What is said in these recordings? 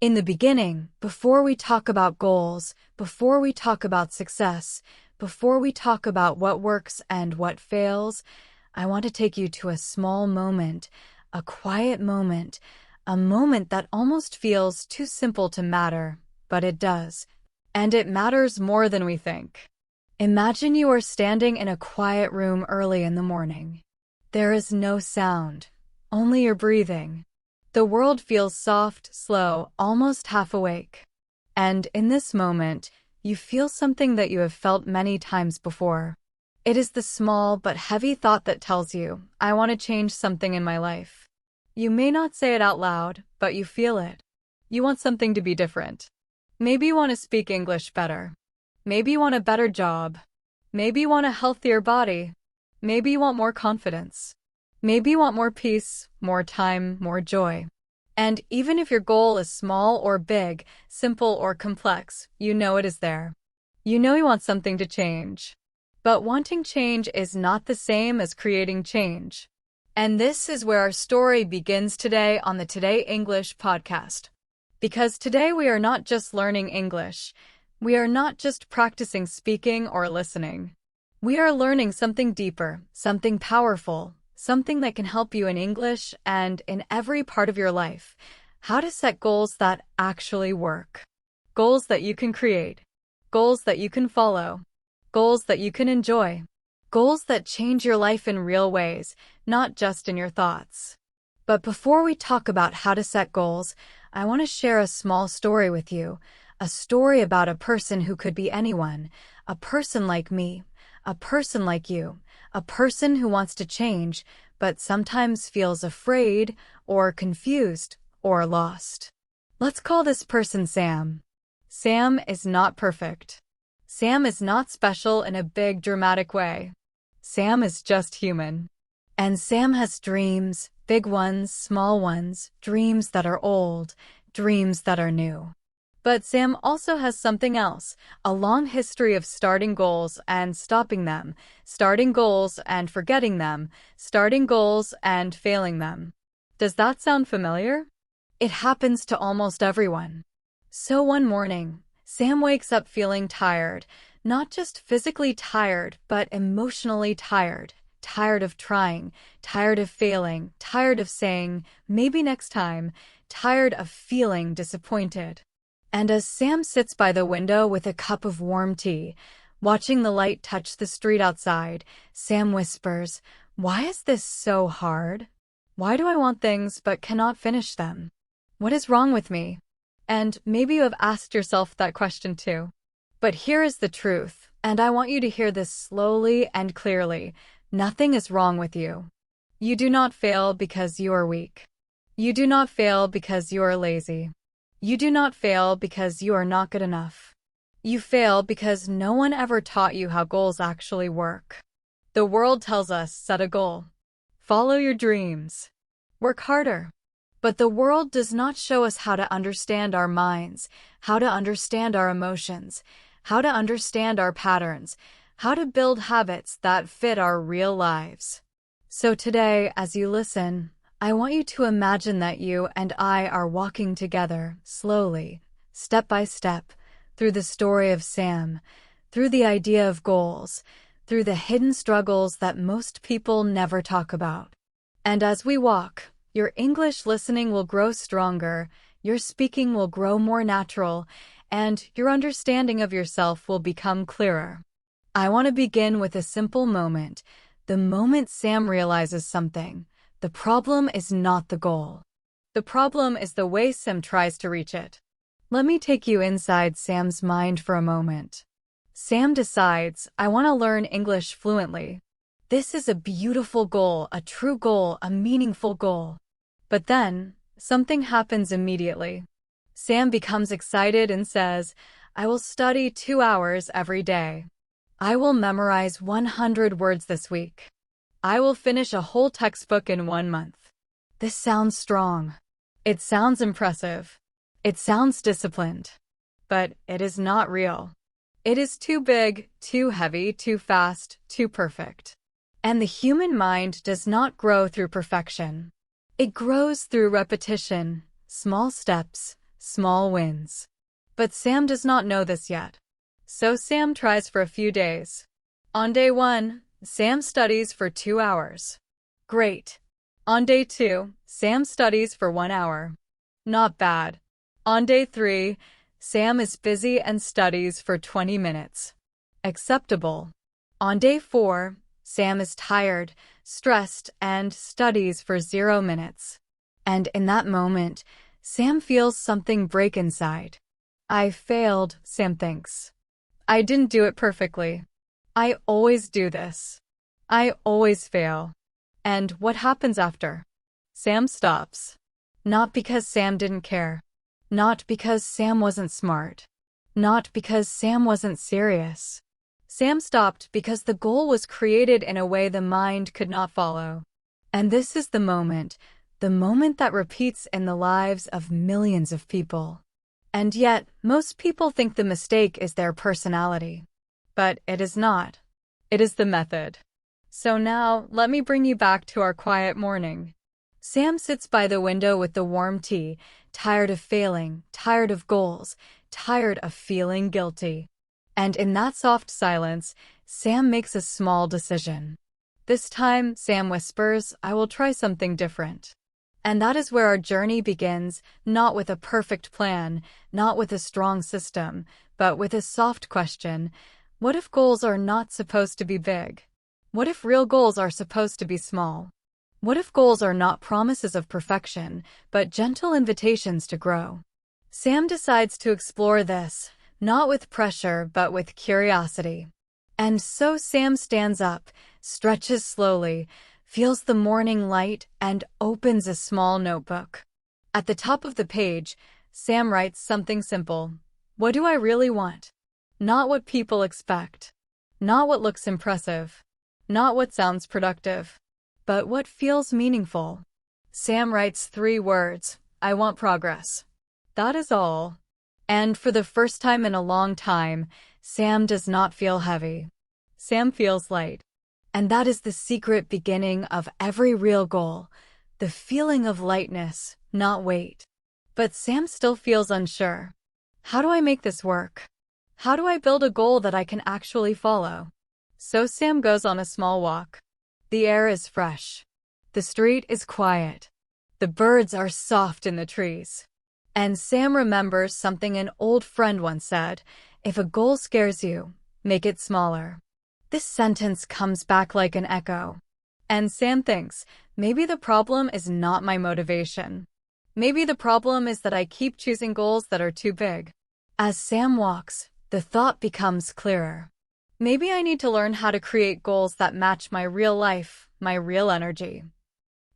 In the beginning, before we talk about goals, before we talk about success, before we talk about what works and what fails, I want to take you to a small moment, a quiet moment, a moment that almost feels too simple to matter, but it does. And it matters more than we think. Imagine you are standing in a quiet room early in the morning. There is no sound, only your breathing. The world feels soft, slow, almost half awake. And in this moment, you feel something that you have felt many times before. It is the small but heavy thought that tells you, I want to change something in my life. You may not say it out loud, but you feel it. You want something to be different. Maybe you want to speak English better. Maybe you want a better job. Maybe you want a healthier body. Maybe you want more confidence. Maybe you want more peace, more time, more joy. And even if your goal is small or big, simple or complex, you know it is there. You know you want something to change. But wanting change is not the same as creating change. And this is where our story begins today on the Today English podcast. Because today we are not just learning English. We are not just practicing speaking or listening. We are learning something deeper, something powerful, something that can help you in English and in every part of your life. How to set goals that actually work. Goals that you can create. Goals that you can follow. Goals that you can enjoy. Goals that change your life in real ways, not just in your thoughts. But before we talk about how to set goals, I want to share a small story with you. A story about a person who could be anyone. A person like me. A person like you. A person who wants to change, but sometimes feels afraid, or confused, or lost. Let's call this person Sam. Sam is not perfect. Sam is not special in a big, dramatic way. Sam is just human. And Sam has dreams, big ones, small ones, dreams that are old, dreams that are new. But Sam also has something else, a long history of starting goals and stopping them, starting goals and forgetting them, starting goals and failing them. Does that sound familiar? It happens to almost everyone. So one morning, Sam wakes up feeling tired, not just physically tired, but emotionally tired. Tired of trying, tired of failing, tired of saying, maybe next time, tired of feeling disappointed. And as Sam sits by the window with a cup of warm tea, watching the light touch the street outside, Sam whispers, "Why is this so hard? Why do I want things but cannot finish them? What is wrong with me?" And maybe you have asked yourself that question too. But here is the truth, and I want you to hear this slowly and clearly. Nothing is wrong with you. You do not fail because you are weak. You do not fail because you are lazy. You do not fail because you are not good enough. You fail because no one ever taught you how goals actually work. The world tells us, set a goal. Follow your dreams. Work harder. But the world does not show us how to understand our minds, how to understand our emotions, how to understand our patterns, how to build habits that fit our real lives. So today, as you listen, I want you to imagine that you and I are walking together, slowly, step by step, through the story of Sam, through the idea of goals, through the hidden struggles that most people never talk about. And as we walk, your English listening will grow stronger, your speaking will grow more natural, and your understanding of yourself will become clearer. I want to begin with a simple moment, the moment Sam realizes something. The problem is not the goal. The problem is the way Sam tries to reach it. Let me take you inside Sam's mind for a moment. Sam decides, I want to learn English fluently. This is a beautiful goal, a true goal, a meaningful goal. But then, something happens immediately. Sam becomes excited and says, I will study 2 hours every day. I will memorize 100 words this week. I will finish a whole textbook in 1 month. This sounds strong. It sounds impressive. It sounds disciplined. But it is not real. It is too big, too heavy, too fast, too perfect. And the human mind does not grow through perfection. It grows through repetition, small steps, Small wins. But Sam does not know this yet. So Sam tries for a few days. On day 1, Sam studies for 2 hours. Great. On day 2, Sam studies for 1 hour. Not bad. On day 3, Sam is busy and studies for 20 minutes. Acceptable. On day 4, Sam is tired, stressed, and studies for 0 minutes. And in that moment, Sam feels something break inside. I failed, Sam thinks. I didn't do it perfectly. I always do this. I always fail. And what happens after? Sam stops. Not because Sam didn't care. Not because Sam wasn't smart. Not because Sam wasn't serious. Sam stopped because the goal was created in a way the mind could not follow. And this is the moment that repeats in the lives of millions of people. And yet, most people think the mistake is their personality. But it is not. It is the method. So now, let me bring you back to our quiet morning. Sam sits by the window with the warm tea, tired of failing, tired of goals, tired of feeling guilty. And in that soft silence, Sam makes a small decision. This time, Sam whispers, I will try something different. And that is where our journey begins, not with a perfect plan, not with a strong system, but with a soft question. What if goals are not supposed to be big? What if real goals are supposed to be small? What if goals are not promises of perfection, but gentle invitations to grow? Sam decides to explore this, not with pressure, but with curiosity. And so Sam stands up, stretches slowly, feels the morning light, and opens a small notebook. At the top of the page, Sam writes something simple. What do I really want? Not what people expect. Not what looks impressive. Not what sounds productive. But what feels meaningful. Sam writes 3 words. I want progress. That is all. And for the first time in a long time, Sam does not feel heavy. Sam feels light. And that is the secret beginning of every real goal, the feeling of lightness, not weight. But Sam still feels unsure. How do I make this work? How do I build a goal that I can actually follow? So Sam goes on a small walk. The air is fresh. The street is quiet. The birds are soft in the trees. And Sam remembers something an old friend once said, if a goal scares you, make it smaller. This sentence comes back like an echo. And Sam thinks, maybe the problem is not my motivation. Maybe the problem is that I keep choosing goals that are too big. As Sam walks, the thought becomes clearer. Maybe I need to learn how to create goals that match my real life, my real energy,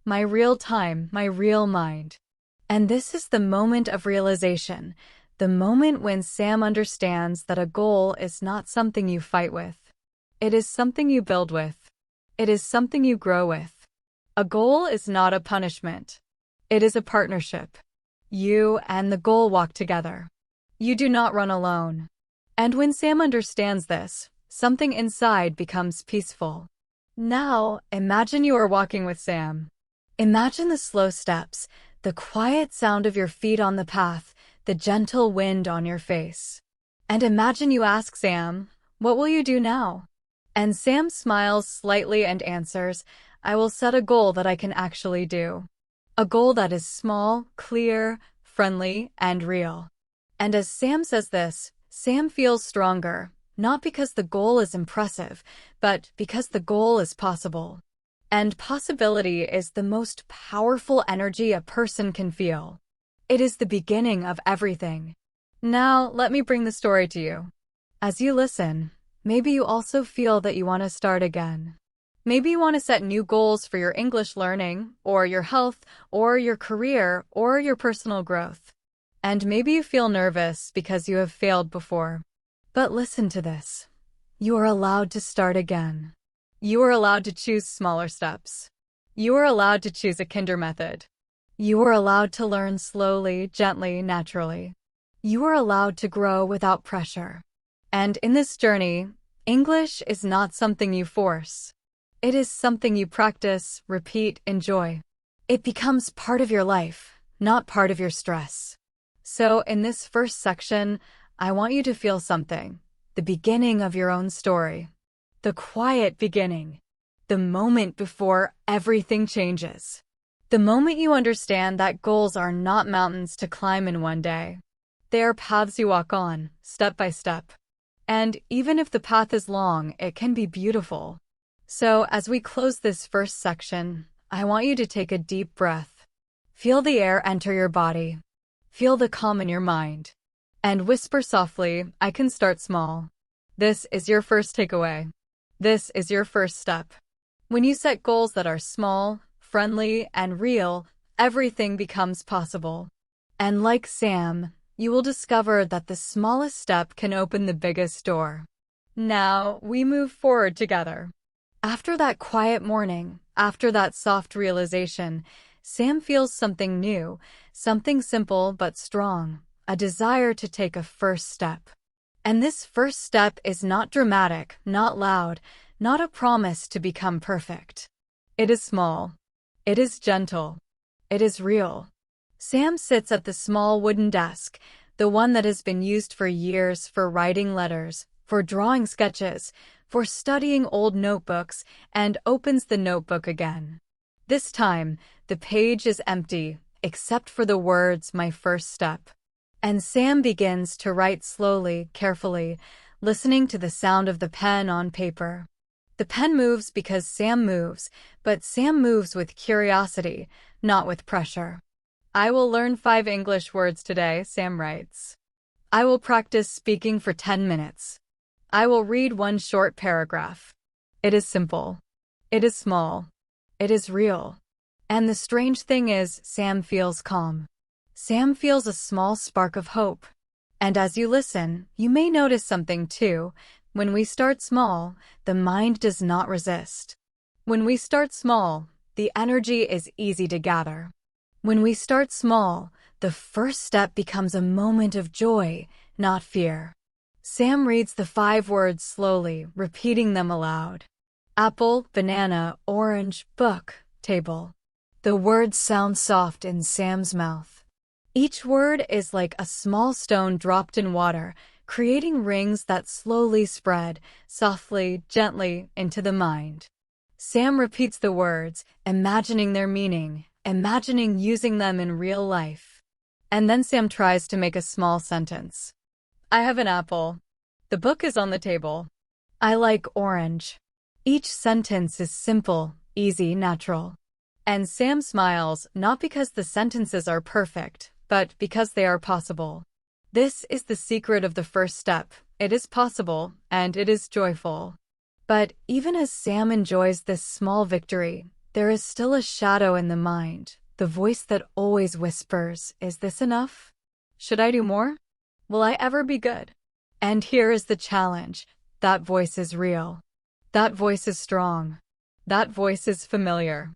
my real time, my real mind. And this is the moment of realization, the moment when Sam understands that a goal is not something you fight with. It is something you build with. It is something you grow with. A goal is not a punishment. It is a partnership. You and the goal walk together. You do not run alone. And when Sam understands this, something inside becomes peaceful. Now, imagine you are walking with Sam. Imagine the slow steps, the quiet sound of your feet on the path, the gentle wind on your face. And imagine you ask Sam, what will you do now? And Sam smiles slightly and answers, I will set a goal that I can actually do. A goal that is small, clear, friendly, and real. And as Sam says this, Sam feels stronger, not because the goal is impressive, but because the goal is possible. And possibility is the most powerful energy a person can feel. It is the beginning of everything. Now, let me bring the story to you. As you listen, maybe you also feel that you want to start again. Maybe you want to set new goals for your English learning, or your health, or your career, or your personal growth. And maybe you feel nervous because you have failed before. But listen to this. You are allowed to start again. You are allowed to choose smaller steps. You are allowed to choose a kinder method. You are allowed to learn slowly, gently, naturally. You are allowed to grow without pressure. And in this journey, English is not something you force. It is something you practice, repeat, enjoy. It becomes part of your life, not part of your stress. So in this first section, I want you to feel something, the beginning of your own story, the quiet beginning, the moment before everything changes, the moment you understand that goals are not mountains to climb in one day. They are paths you walk on, step by step. And even if the path is long, it can be beautiful. So as we close this first section, I want you to take a deep breath. Feel the air enter your body. Feel the calm in your mind. And whisper softly, I can start small. This is your first takeaway. This is your first step. When you set goals that are small, friendly, and real, everything becomes possible. And like Sam, you will discover that the smallest step can open the biggest door. Now, we move forward together. After that quiet morning, after that soft realization, Sam feels something new, something simple but strong, a desire to take a first step. And this first step is not dramatic, not loud, not a promise to become perfect. It is small. It is gentle. It is real. Sam sits at the small wooden desk, the one that has been used for years for writing letters, for drawing sketches, for studying old notebooks, and opens the notebook again. This time, the page is empty, except for the words, my first step. And Sam begins to write slowly, carefully, listening to the sound of the pen on paper. The pen moves because Sam moves, but Sam moves with curiosity, not with pressure. I will learn 5 English words today, Sam writes. I will practice speaking for 10 minutes. I will read 1 short paragraph. It is simple. It is small. It is real. And the strange thing is, Sam feels calm. Sam feels a small spark of hope. And as you listen, you may notice something too. When we start small, the mind does not resist. When we start small, the energy is easy to gather. When we start small, the first step becomes a moment of joy, not fear. Sam reads the 5 words slowly, repeating them aloud. Apple, banana, orange, book, table. The words sound soft in Sam's mouth. Each word is like a small stone dropped in water, creating rings that slowly spread, softly, gently, into the mind. Sam repeats the words, imagining their meaning, imagining using them in real life. And then Sam tries to make a small sentence. I have an apple. The book is on the table. I like orange. Each sentence is simple, easy, natural. And Sam smiles, not because the sentences are perfect, but because they are possible. This is the secret of the first step. It is possible, and it is joyful. But even as Sam enjoys this small victory, there is still a shadow in the mind, the voice that always whispers, is this enough? Should I do more? Will I ever be good? And here is the challenge. That voice is real. That voice is strong. That voice is familiar.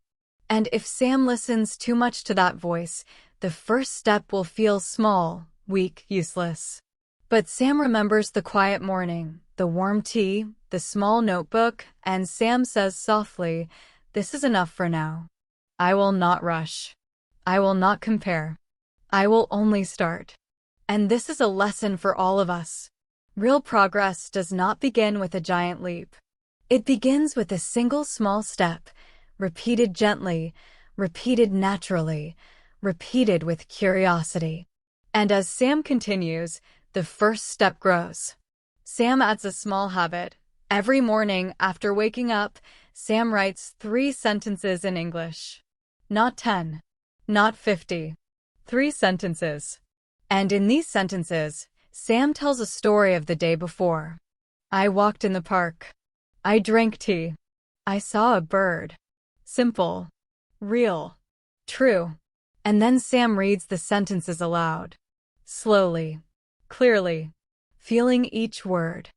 And if Sam listens too much to that voice, the first step will feel small, weak, useless. But Sam remembers the quiet morning, the warm tea, the small notebook, and Sam says softly, this is enough for now. I will not rush. I will not compare. I will only start. And this is a lesson for all of us. Real progress does not begin with a giant leap. It begins with a single small step, repeated gently, repeated naturally, repeated with curiosity. And as Sam continues, the first step grows. Sam adds a small habit. Every morning after waking up, Sam writes 3 sentences in English. Not 10. Not 50. 3 sentences. And in these sentences, Sam tells a story of the day before. I walked in the park. I drank tea. I saw a bird. Simple. Real. True. And then Sam reads the sentences aloud. Slowly. Clearly. Feeling each word.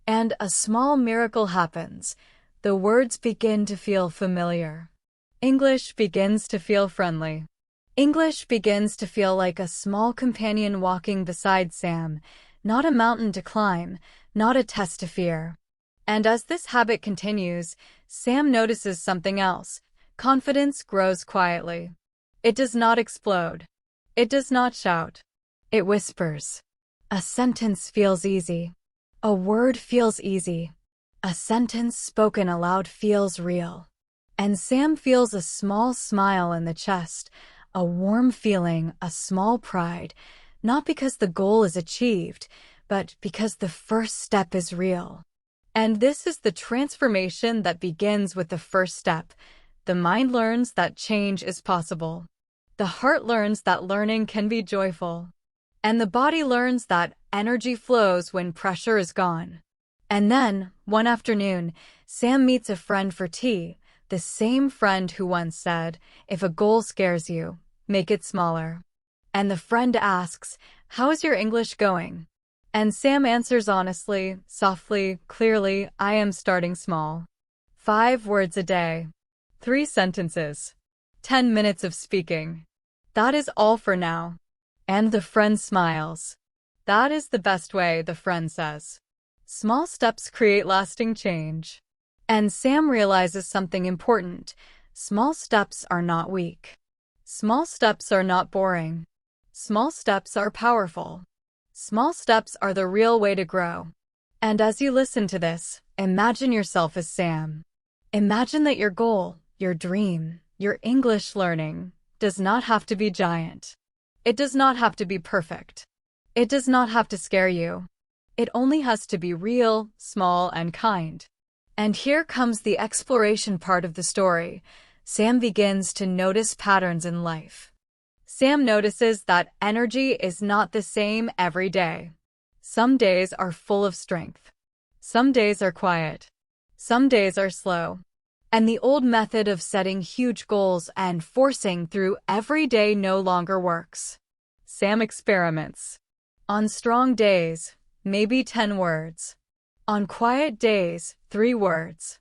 And a small miracle happens. The words begin to feel familiar. English begins to feel friendly. English begins to feel like a small companion walking beside Sam, not a mountain to climb, not a test to fear. And as this habit continues, Sam notices something else. Confidence grows quietly. It does not explode. It does not shout. It whispers. A sentence feels easy. A word feels easy. A sentence spoken aloud feels real. And Sam feels a small smile in the chest, a warm feeling, a small pride, not because the goal is achieved, but because the first step is real. And this is the transformation that begins with the first step. The mind learns that change is possible. The heart learns that learning can be joyful. And the body learns that energy flows when pressure is gone. And then, one afternoon, Sam meets a friend for tea, the same friend who once said, "If a goal scares you, make it smaller." And the friend asks, "How is your English going?" And Sam answers honestly, softly, clearly, "I am starting small. 5 words a day. 3 sentences. 10 minutes of speaking. That is all for now." And the friend smiles. That is the best way, the friend says. Small steps create lasting change. And Sam realizes something important. Small steps are not weak. Small steps are not boring. Small steps are powerful. Small steps are the real way to grow. And as you listen to this, imagine yourself as Sam. Imagine that your goal, your dream, your English learning does not have to be giant. It does not have to be perfect. It does not have to scare you. It only has to be real, small, and kind. And here comes the exploration part of the story. Sam begins to notice patterns in life. Sam notices that energy is not the same every day. Some days are full of strength. Some days are quiet. Some days are slow. And the old method of setting huge goals and forcing through every day no longer works. Sam experiments. On strong days, maybe 10 words. On quiet days, 3 words.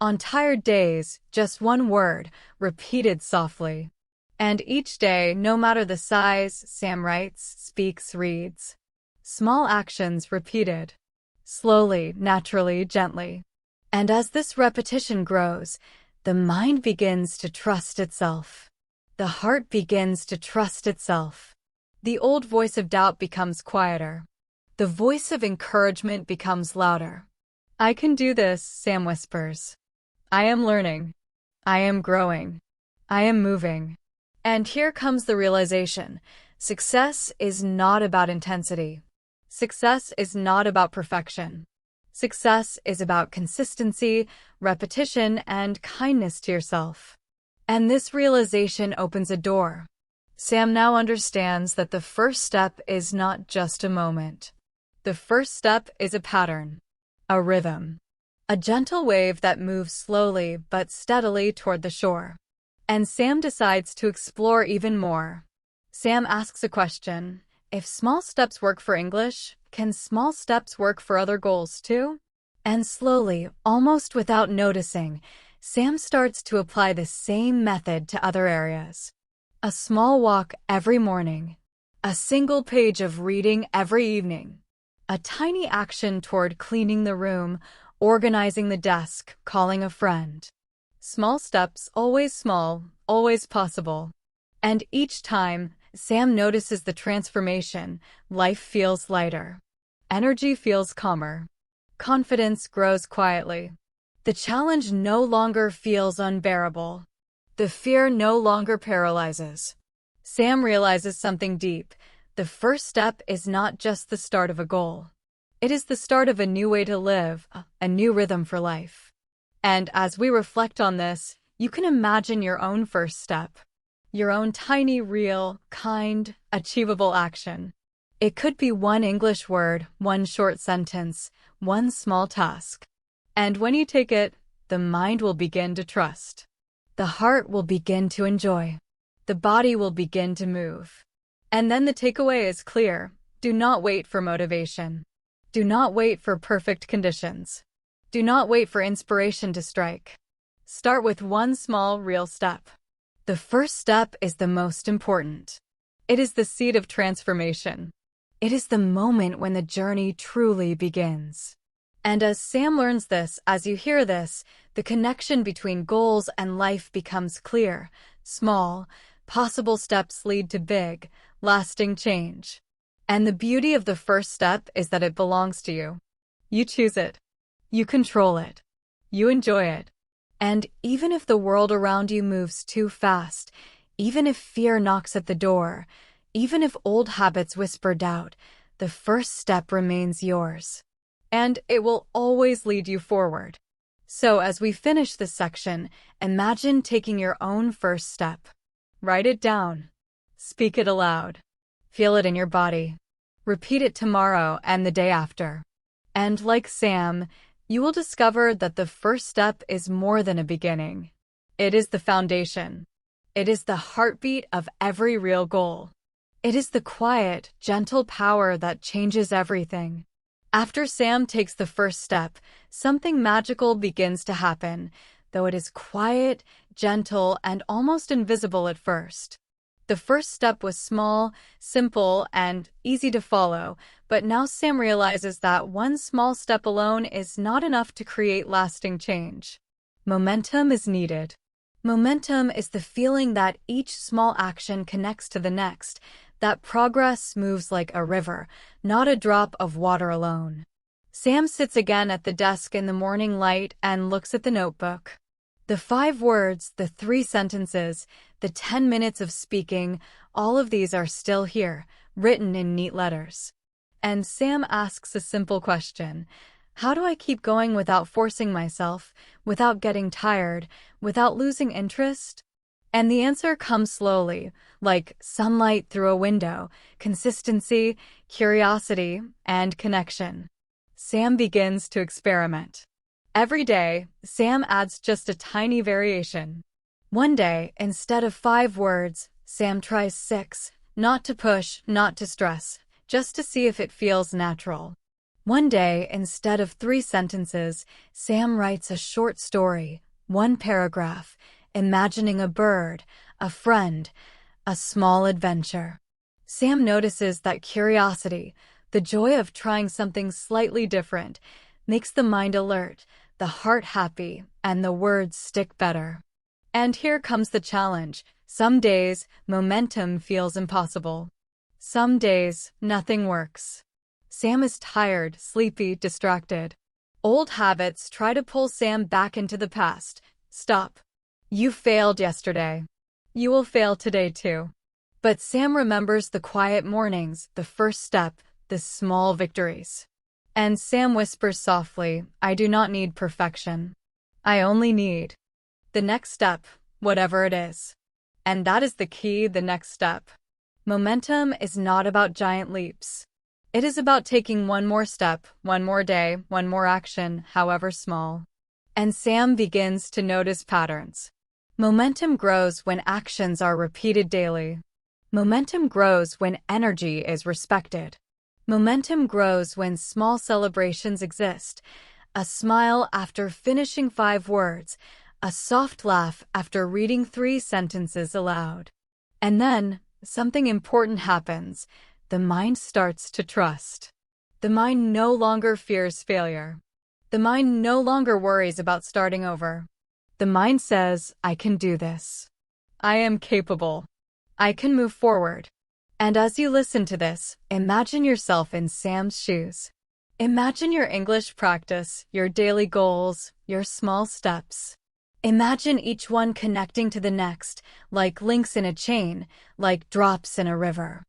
On tired days, just 1 word, repeated softly. And each day, no matter the size, Sam writes, speaks, reads. Small actions repeated. Slowly, naturally, gently. And as this repetition grows, the mind begins to trust itself. The heart begins to trust itself. The old voice of doubt becomes quieter. The voice of encouragement becomes louder. I can do this, Sam whispers. I am learning. I am growing. I am moving. And here comes the realization. Success is not about intensity. Success is not about perfection. Success is about consistency, repetition, and kindness to yourself. And this realization opens a door. Sam now understands that the first step is not just a moment. The first step is a pattern, a rhythm, a gentle wave that moves slowly but steadily toward the shore. And Sam decides to explore even more. Sam asks a question. If small steps work for English, can small steps work for other goals too? And slowly, almost without noticing, Sam starts to apply the same method to other areas. A small walk every morning. A single page of reading every evening. A tiny action toward cleaning the room, organizing the desk, calling a friend. Small steps, always small, always possible. And each time, Sam notices the transformation. Life feels lighter. Energy feels calmer. Confidence grows quietly. The challenge no longer feels unbearable. The fear no longer paralyzes. Sam realizes something deep. The first step is not just the start of a goal. It is the start of a new way to live, a new rhythm for life. And as we reflect on this, you can imagine your own first step. Your own tiny, real, kind, achievable action. It could be 1 English word, 1 short sentence, 1 small task. And when you take it, the mind will begin to trust. The heart will begin to enjoy. The body will begin to move. And then the takeaway is clear. Do not wait for motivation. Do not wait for perfect conditions. Do not wait for inspiration to strike. Start with 1 small, real step. The first step is the most important. It is the seed of transformation. It is the moment when the journey truly begins. And as Sam learns this, as you hear this, the connection between goals and life becomes clear. Small, possible steps lead to big, lasting change. And the beauty of the first step is that it belongs to you. You choose it. You control it. You enjoy it. And even if the world around you moves too fast, even if fear knocks at the door, even if old habits whisper doubt, the first step remains yours. And it will always lead you forward. So as we finish this section, imagine taking your own first step. Write it down. Speak it aloud. Feel it in your body. Repeat it tomorrow and the day after. And like Sam, you will discover that the first step is more than a beginning. It is the foundation. It is the heartbeat of every real goal. It is the quiet, gentle power that changes everything. After Sam takes the first step, something magical begins to happen, though it is quiet, gentle, and almost invisible at first. The first step was small, simple, and easy to follow, but now Sam realizes that one small step alone is not enough to create lasting change. Momentum is needed. Momentum is the feeling that each small action connects to the next, that progress moves like a river, not a drop of water alone. Sam sits again at the desk in the morning light and looks at the notebook. The 5 words, the 3 sentences, the 10 minutes of speaking, all of these are still here, written in neat letters. And Sam asks a simple question. How do I keep going without forcing myself, without getting tired, without losing interest? And the answer comes slowly, like sunlight through a window, consistency, curiosity, and connection. Sam begins to experiment. Every day, Sam adds just a tiny variation. One day, instead of 5 words, Sam tries 6, not to push, not to stress, just to see if it feels natural. One day, instead of 3 sentences, Sam writes a short story, 1 paragraph, imagining a bird, a friend, a small adventure. Sam notices that curiosity, the joy of trying something slightly different, makes the mind alert, the heart happy, and the words stick better. And here comes the challenge. Some days, momentum feels impossible. Some days, nothing works. Sam is tired, sleepy, distracted. Old habits try to pull Sam back into the past. Stop. You failed yesterday. You will fail today too. But Sam remembers the quiet mornings, the first step, the small victories. And Sam whispers softly, I do not need perfection. I only need the next step, whatever it is. And that is the key, the next step. Momentum is not about giant leaps. It is about taking one more step, one more day, one more action, however small. And Sam begins to notice patterns. Momentum grows when actions are repeated daily. Momentum grows when energy is respected. Momentum grows when small celebrations exist. A smile after finishing 5 words, a soft laugh after reading 3 sentences aloud. And then, something important happens. The mind starts to trust. The mind no longer fears failure. The mind no longer worries about starting over. The mind says, I can do this. I am capable. I can move forward. And as you listen to this, imagine yourself in Sam's shoes. Imagine your English practice, your daily goals, your small steps. Imagine each one connecting to the next, like links in a chain, like drops in a river.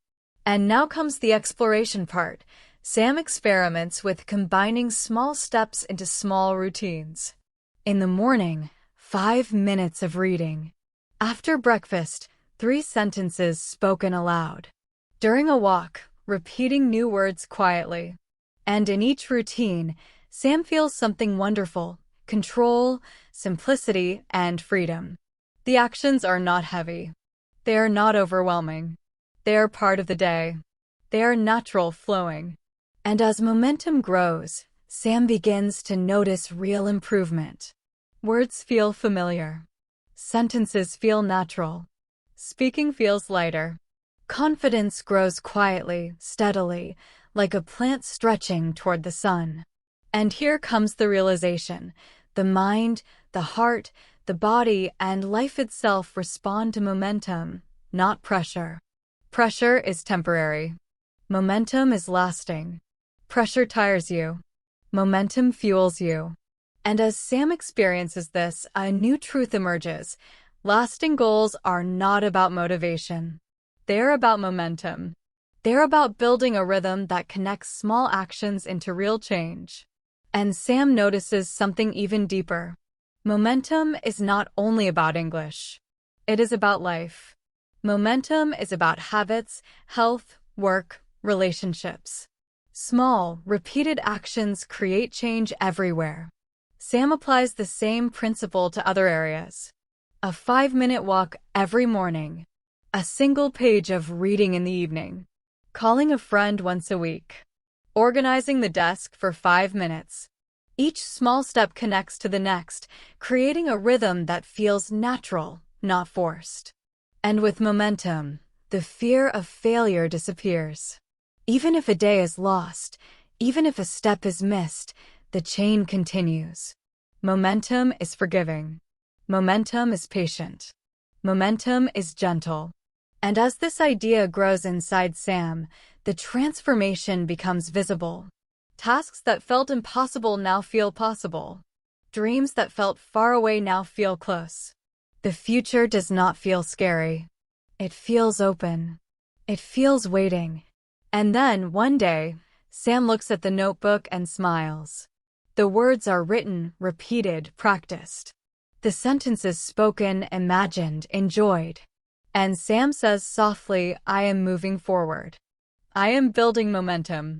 And now comes the exploration part. Sam experiments with combining small steps into small routines. In the morning, 5 minutes of reading. After breakfast, 3 sentences spoken aloud. During a walk, repeating new words quietly. And in each routine, Sam feels something wonderful: control, simplicity, and freedom. The actions are not heavy. They are not overwhelming. They are part of the day. They are natural, flowing. And as momentum grows, Sam begins to notice real improvement. Words feel familiar. Sentences feel natural. Speaking feels lighter. Confidence grows quietly, steadily, like a plant stretching toward the sun. And here comes the realization. The mind, the heart, the body, and life itself respond to momentum, not pressure. Pressure is temporary. Momentum is lasting. Pressure tires you. Momentum fuels you. And as Sam experiences this, a new truth emerges. Lasting goals are not about motivation. They're about momentum. They're about building a rhythm that connects small actions into real change. And Sam notices something even deeper. Momentum is not only about English. It is about life. Momentum is about habits, health, work, relationships. Small, repeated actions create change everywhere. Sam applies the same principle to other areas. A 5-minute walk every morning. A single page of reading in the evening. Calling a friend once a week. Organizing the desk for 5 minutes. Each small step connects to the next, creating a rhythm that feels natural, not forced. And with momentum, the fear of failure disappears. Even if a day is lost, even if a step is missed, the chain continues. Momentum is forgiving. Momentum is patient. Momentum is gentle. And as this idea grows inside Sam, the transformation becomes visible. Tasks that felt impossible now feel possible. Dreams that felt far away now feel close. The future does not feel scary. It feels open. It feels waiting. And then, one day, Sam looks at the notebook and smiles. The words are written, repeated, practiced. The sentences spoken, imagined, enjoyed. And Sam says softly, I am moving forward. I am building momentum.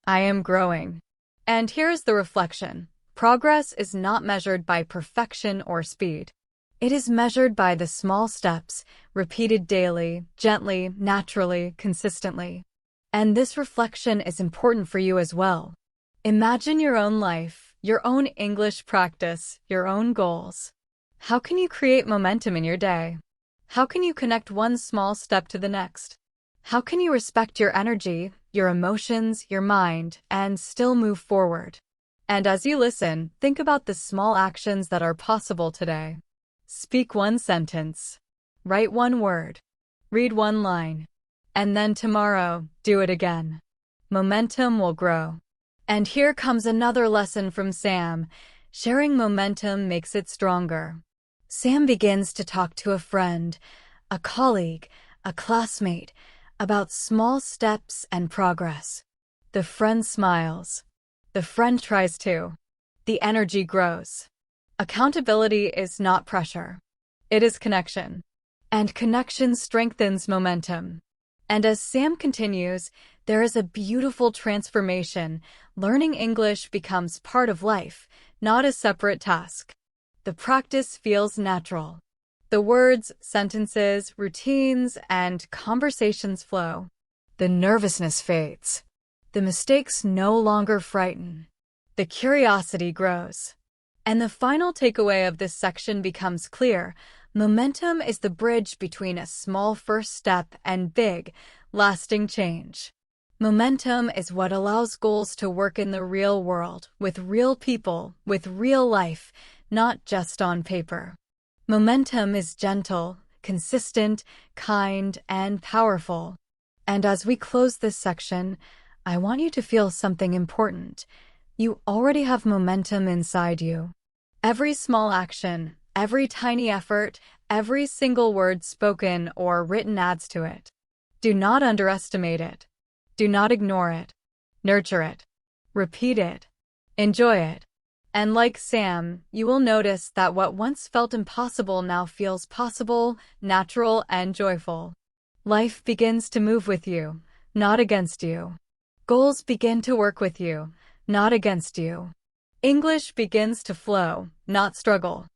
I am growing. And here's the reflection. Progress is not measured by perfection or speed. It is measured by the small steps, repeated daily, gently, naturally, consistently. And this reflection is important for you as well. Imagine your own life, your own English practice, your own goals. How can you create momentum in your day? How can you connect one small step to the next? How can you respect your energy, your emotions, your mind, and still move forward? And as you listen, think about the small actions that are possible today. Speak one sentence. Write one word. Read one line. And then tomorrow, do it again. Momentum will grow. And here comes another lesson from Sam. Sharing momentum makes it stronger. Sam begins to talk to a friend, a colleague, a classmate, about small steps and progress. The friend smiles. The friend tries too. The energy grows. Accountability is not pressure. It is connection. And connection strengthens momentum. And as Sam continues, there is a beautiful transformation. Learning English becomes part of life, not a separate task. The practice feels natural. The words, sentences, routines, and conversations flow. The nervousness fades. The mistakes no longer frighten. The curiosity grows. And the final takeaway of this section becomes clear. Momentum is the bridge between a small first step and big, lasting change. Momentum is what allows goals to work in the real world, with real people, with real life, not just on paper. Momentum is gentle, consistent, kind, and powerful. And as we close this section, I want you to feel something important. You already have momentum inside you. Every small action, every tiny effort, every single word spoken or written adds to it. Do not underestimate it. Do not ignore it. Nurture it. Repeat it. Enjoy it. And like Sam, you will notice that what once felt impossible now feels possible, natural, and joyful. Life begins to move with you, not against you. Goals begin to work with you, not against you. English begins to flow, not struggle.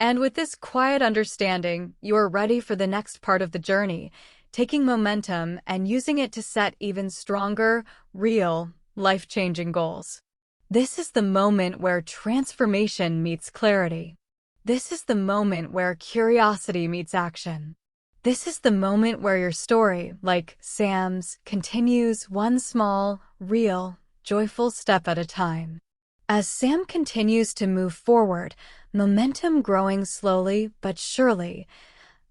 And with this quiet understanding, you are ready for the next part of the journey, taking momentum and using it to set even stronger, real, life-changing goals. This is the moment where transformation meets clarity. This is the moment where curiosity meets action. This is the moment where your story, like Sam's, continues one small, real, joyful step at a time. As Sam continues to move forward, momentum growing slowly but surely,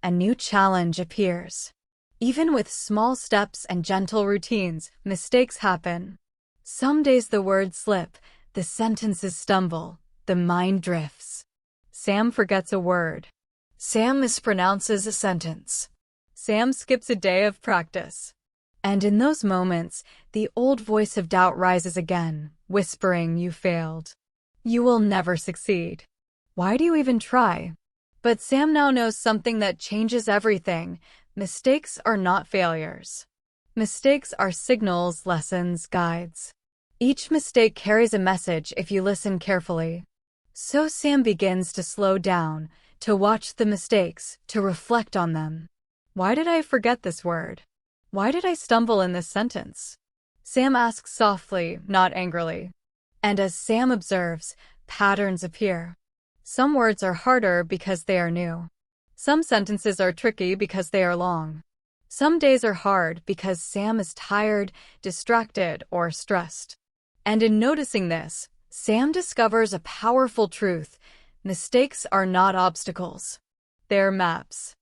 a new challenge appears. Even with small steps and gentle routines, mistakes happen. Some days the words slip, the sentences stumble, the mind drifts. Sam forgets a word. Sam mispronounces a sentence. Sam skips a day of practice. And in those moments, the old voice of doubt rises again, whispering, "You failed. You will never succeed. Why do you even try?" But Sam now knows something that changes everything. Mistakes are not failures. Mistakes are signals, lessons, guides. Each mistake carries a message if you listen carefully. So Sam begins to slow down, to watch the mistakes, to reflect on them. Why did I forget this word? Why did I stumble in this sentence? Sam asks softly, not angrily. And as Sam observes, patterns appear. Some words are harder because they are new. Some sentences are tricky because they are long. Some days are hard because Sam is tired, distracted, or stressed. And in noticing this, Sam discovers a powerful truth. Mistakes are not obstacles. They're maps.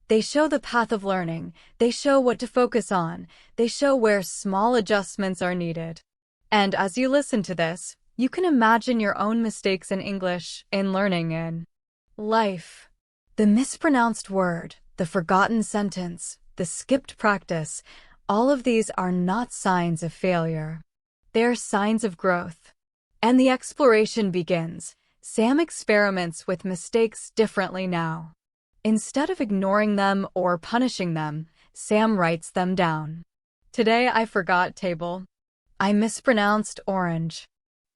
They show the path of learning. They show what to focus on. They show where small adjustments are needed. And as you listen to this, you can imagine your own mistakes in English, in learning, in life. The mispronounced word, the forgotten sentence, the skipped practice, all of these are not signs of failure. They're signs of growth. And the exploration begins. Sam experiments with mistakes differently now. Instead of ignoring them or punishing them, Sam writes them down. Today I forgot table. I mispronounced orange.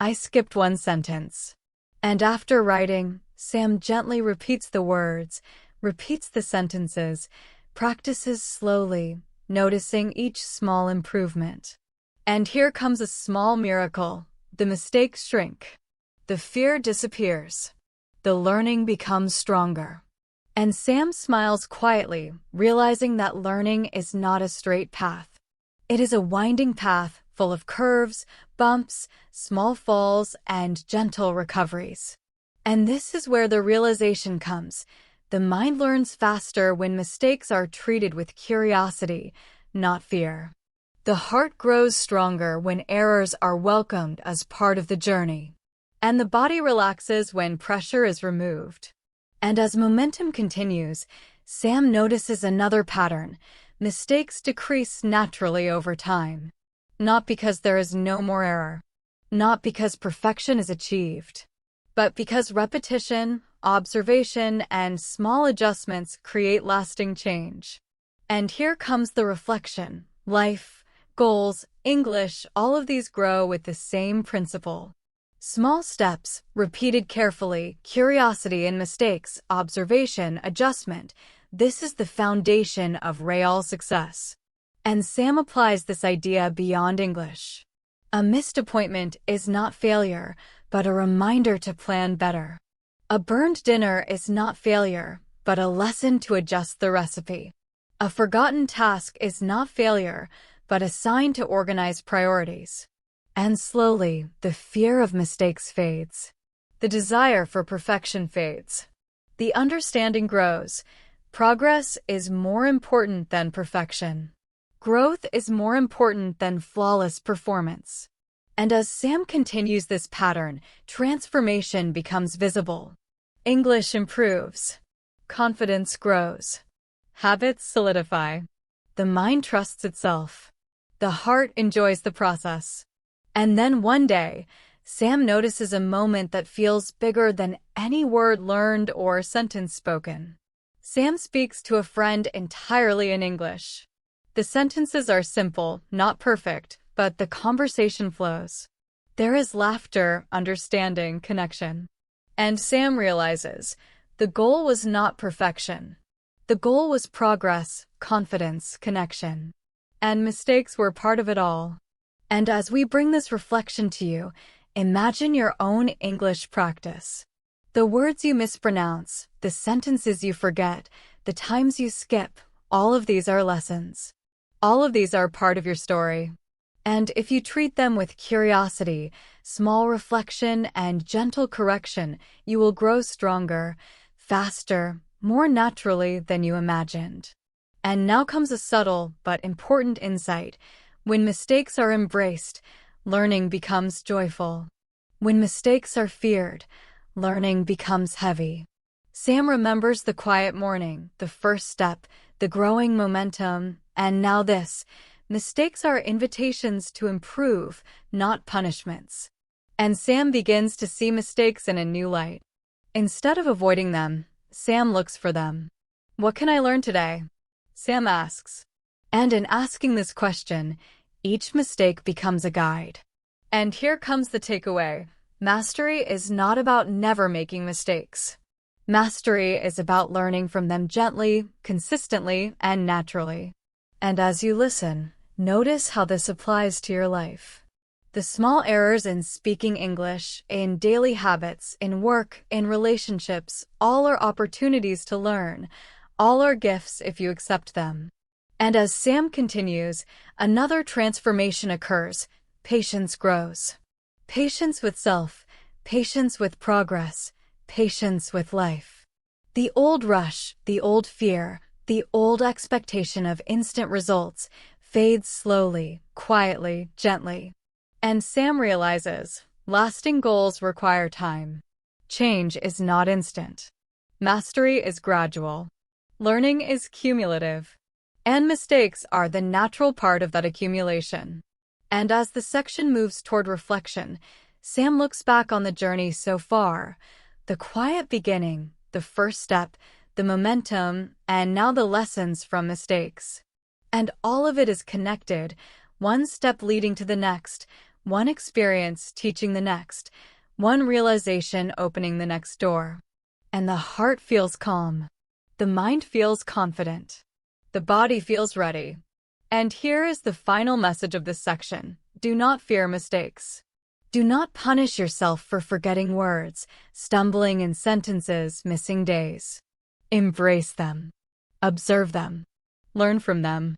I skipped one sentence. And after writing, Sam gently repeats the words, repeats the sentences, practices slowly, noticing each small improvement. And here comes a small miracle. The mistakes shrink. The fear disappears. The learning becomes stronger. And Sam smiles quietly, realizing that learning is not a straight path. It is a winding path full of curves, bumps, small falls, and gentle recoveries. And this is where the realization comes. The mind learns faster when mistakes are treated with curiosity, not fear. The heart grows stronger when errors are welcomed as part of the journey. And the body relaxes when pressure is removed. And as momentum continues, Sam notices another pattern. Mistakes decrease naturally over time. Not because there is no more error. Not because perfection is achieved. But because repetition, observation, and small adjustments create lasting change. And here comes the reflection. Life, goals, English, all of these grow with the same principle. Small steps, repeated carefully, curiosity in mistakes, observation, adjustment. This is the foundation of real success. And Sam applies this idea beyond English. A missed appointment is not failure, but a reminder to plan better. A burned dinner is not failure, but a lesson to adjust the recipe. A forgotten task is not failure, but a sign to organize priorities. And slowly, the fear of mistakes fades. The desire for perfection fades. The understanding grows. Progress is more important than perfection. Growth is more important than flawless performance. And as Sam continues this pattern, transformation becomes visible. English improves. Confidence grows. Habits solidify. The mind trusts itself. The heart enjoys the process. And then one day, Sam notices a moment that feels bigger than any word learned or sentence spoken. Sam speaks to a friend entirely in English. The sentences are simple, not perfect, but the conversation flows. There is laughter, understanding, connection. And Sam realizes the goal was not perfection. The goal was progress, confidence, connection. And mistakes were part of it all. And as we bring this reflection to you, imagine your own English practice. The words you mispronounce, the sentences you forget, the times you skip, all of these are lessons. All of these are part of your story. And if you treat them with curiosity, small reflection, and gentle correction, you will grow stronger, faster, more naturally than you imagined. And now comes a subtle but important insight. When mistakes are embraced, learning becomes joyful. When mistakes are feared, learning becomes heavy. Sam remembers the quiet morning, the first step, the growing momentum, and now this. Mistakes are invitations to improve, not punishments. And Sam begins to see mistakes in a new light. Instead of avoiding them, Sam looks for them. What can I learn today? Sam asks. And in asking this question, each mistake becomes a guide. And here comes the takeaway. Mastery is not about never making mistakes. Mastery is about learning from them gently, consistently, and naturally. And as you listen, notice how this applies to your life. The small errors in speaking English, in daily habits, in work, in relationships, all are opportunities to learn. All are gifts if you accept them. And as Sam continues, another transformation occurs. Patience grows. Patience with self, patience with progress, patience with life. The old rush, the old fear, the old expectation of instant results fades slowly, quietly, gently. And Sam realizes, lasting goals require time. Change is not instant. Mastery is gradual. Learning is cumulative. And mistakes are the natural part of that accumulation. And as the section moves toward reflection, Sam looks back on the journey so far. The quiet beginning, the first step, the momentum, and now the lessons from mistakes. And all of it is connected, one step leading to the next, one experience teaching the next, one realization opening the next door. And the heart feels calm. The mind feels confident. The body feels ready. And here is the final message of this section. Do not fear mistakes. Do not punish yourself for forgetting words, stumbling in sentences, missing days. Embrace them. Observe them. Learn from them.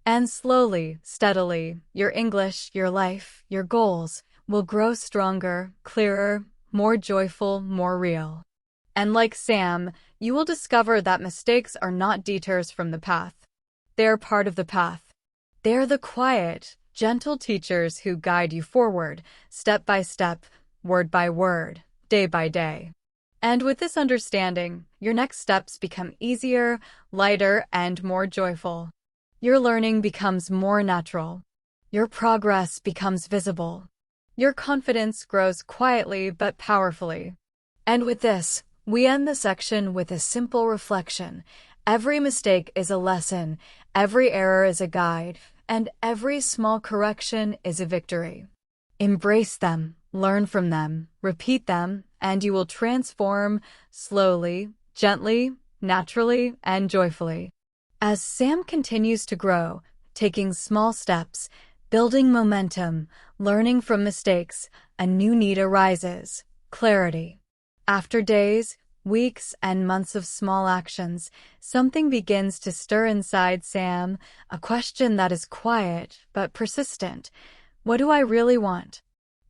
And slowly, steadily, your English, your life, your goals will grow stronger, clearer, more joyful, more real. And like Sam, you will discover that mistakes are not detours from the path. They are part of the path. They are the quiet, gentle teachers who guide you forward, step by step, word by word, day by day. And with this understanding, your next steps become easier, lighter, and more joyful. Your learning becomes more natural. Your progress becomes visible. Your confidence grows quietly but powerfully. And with this, we end the section with a simple reflection. Every mistake is a lesson, every error is a guide, and every small correction is a victory. Embrace them, learn from them, repeat them, and you will transform slowly, gently, naturally, and joyfully. As Sam continues to grow, taking small steps, building momentum, learning from mistakes, a new need arises: clarity. After days, weeks, and months of small actions, something begins to stir inside Sam, a question that is quiet but persistent. What do I really want?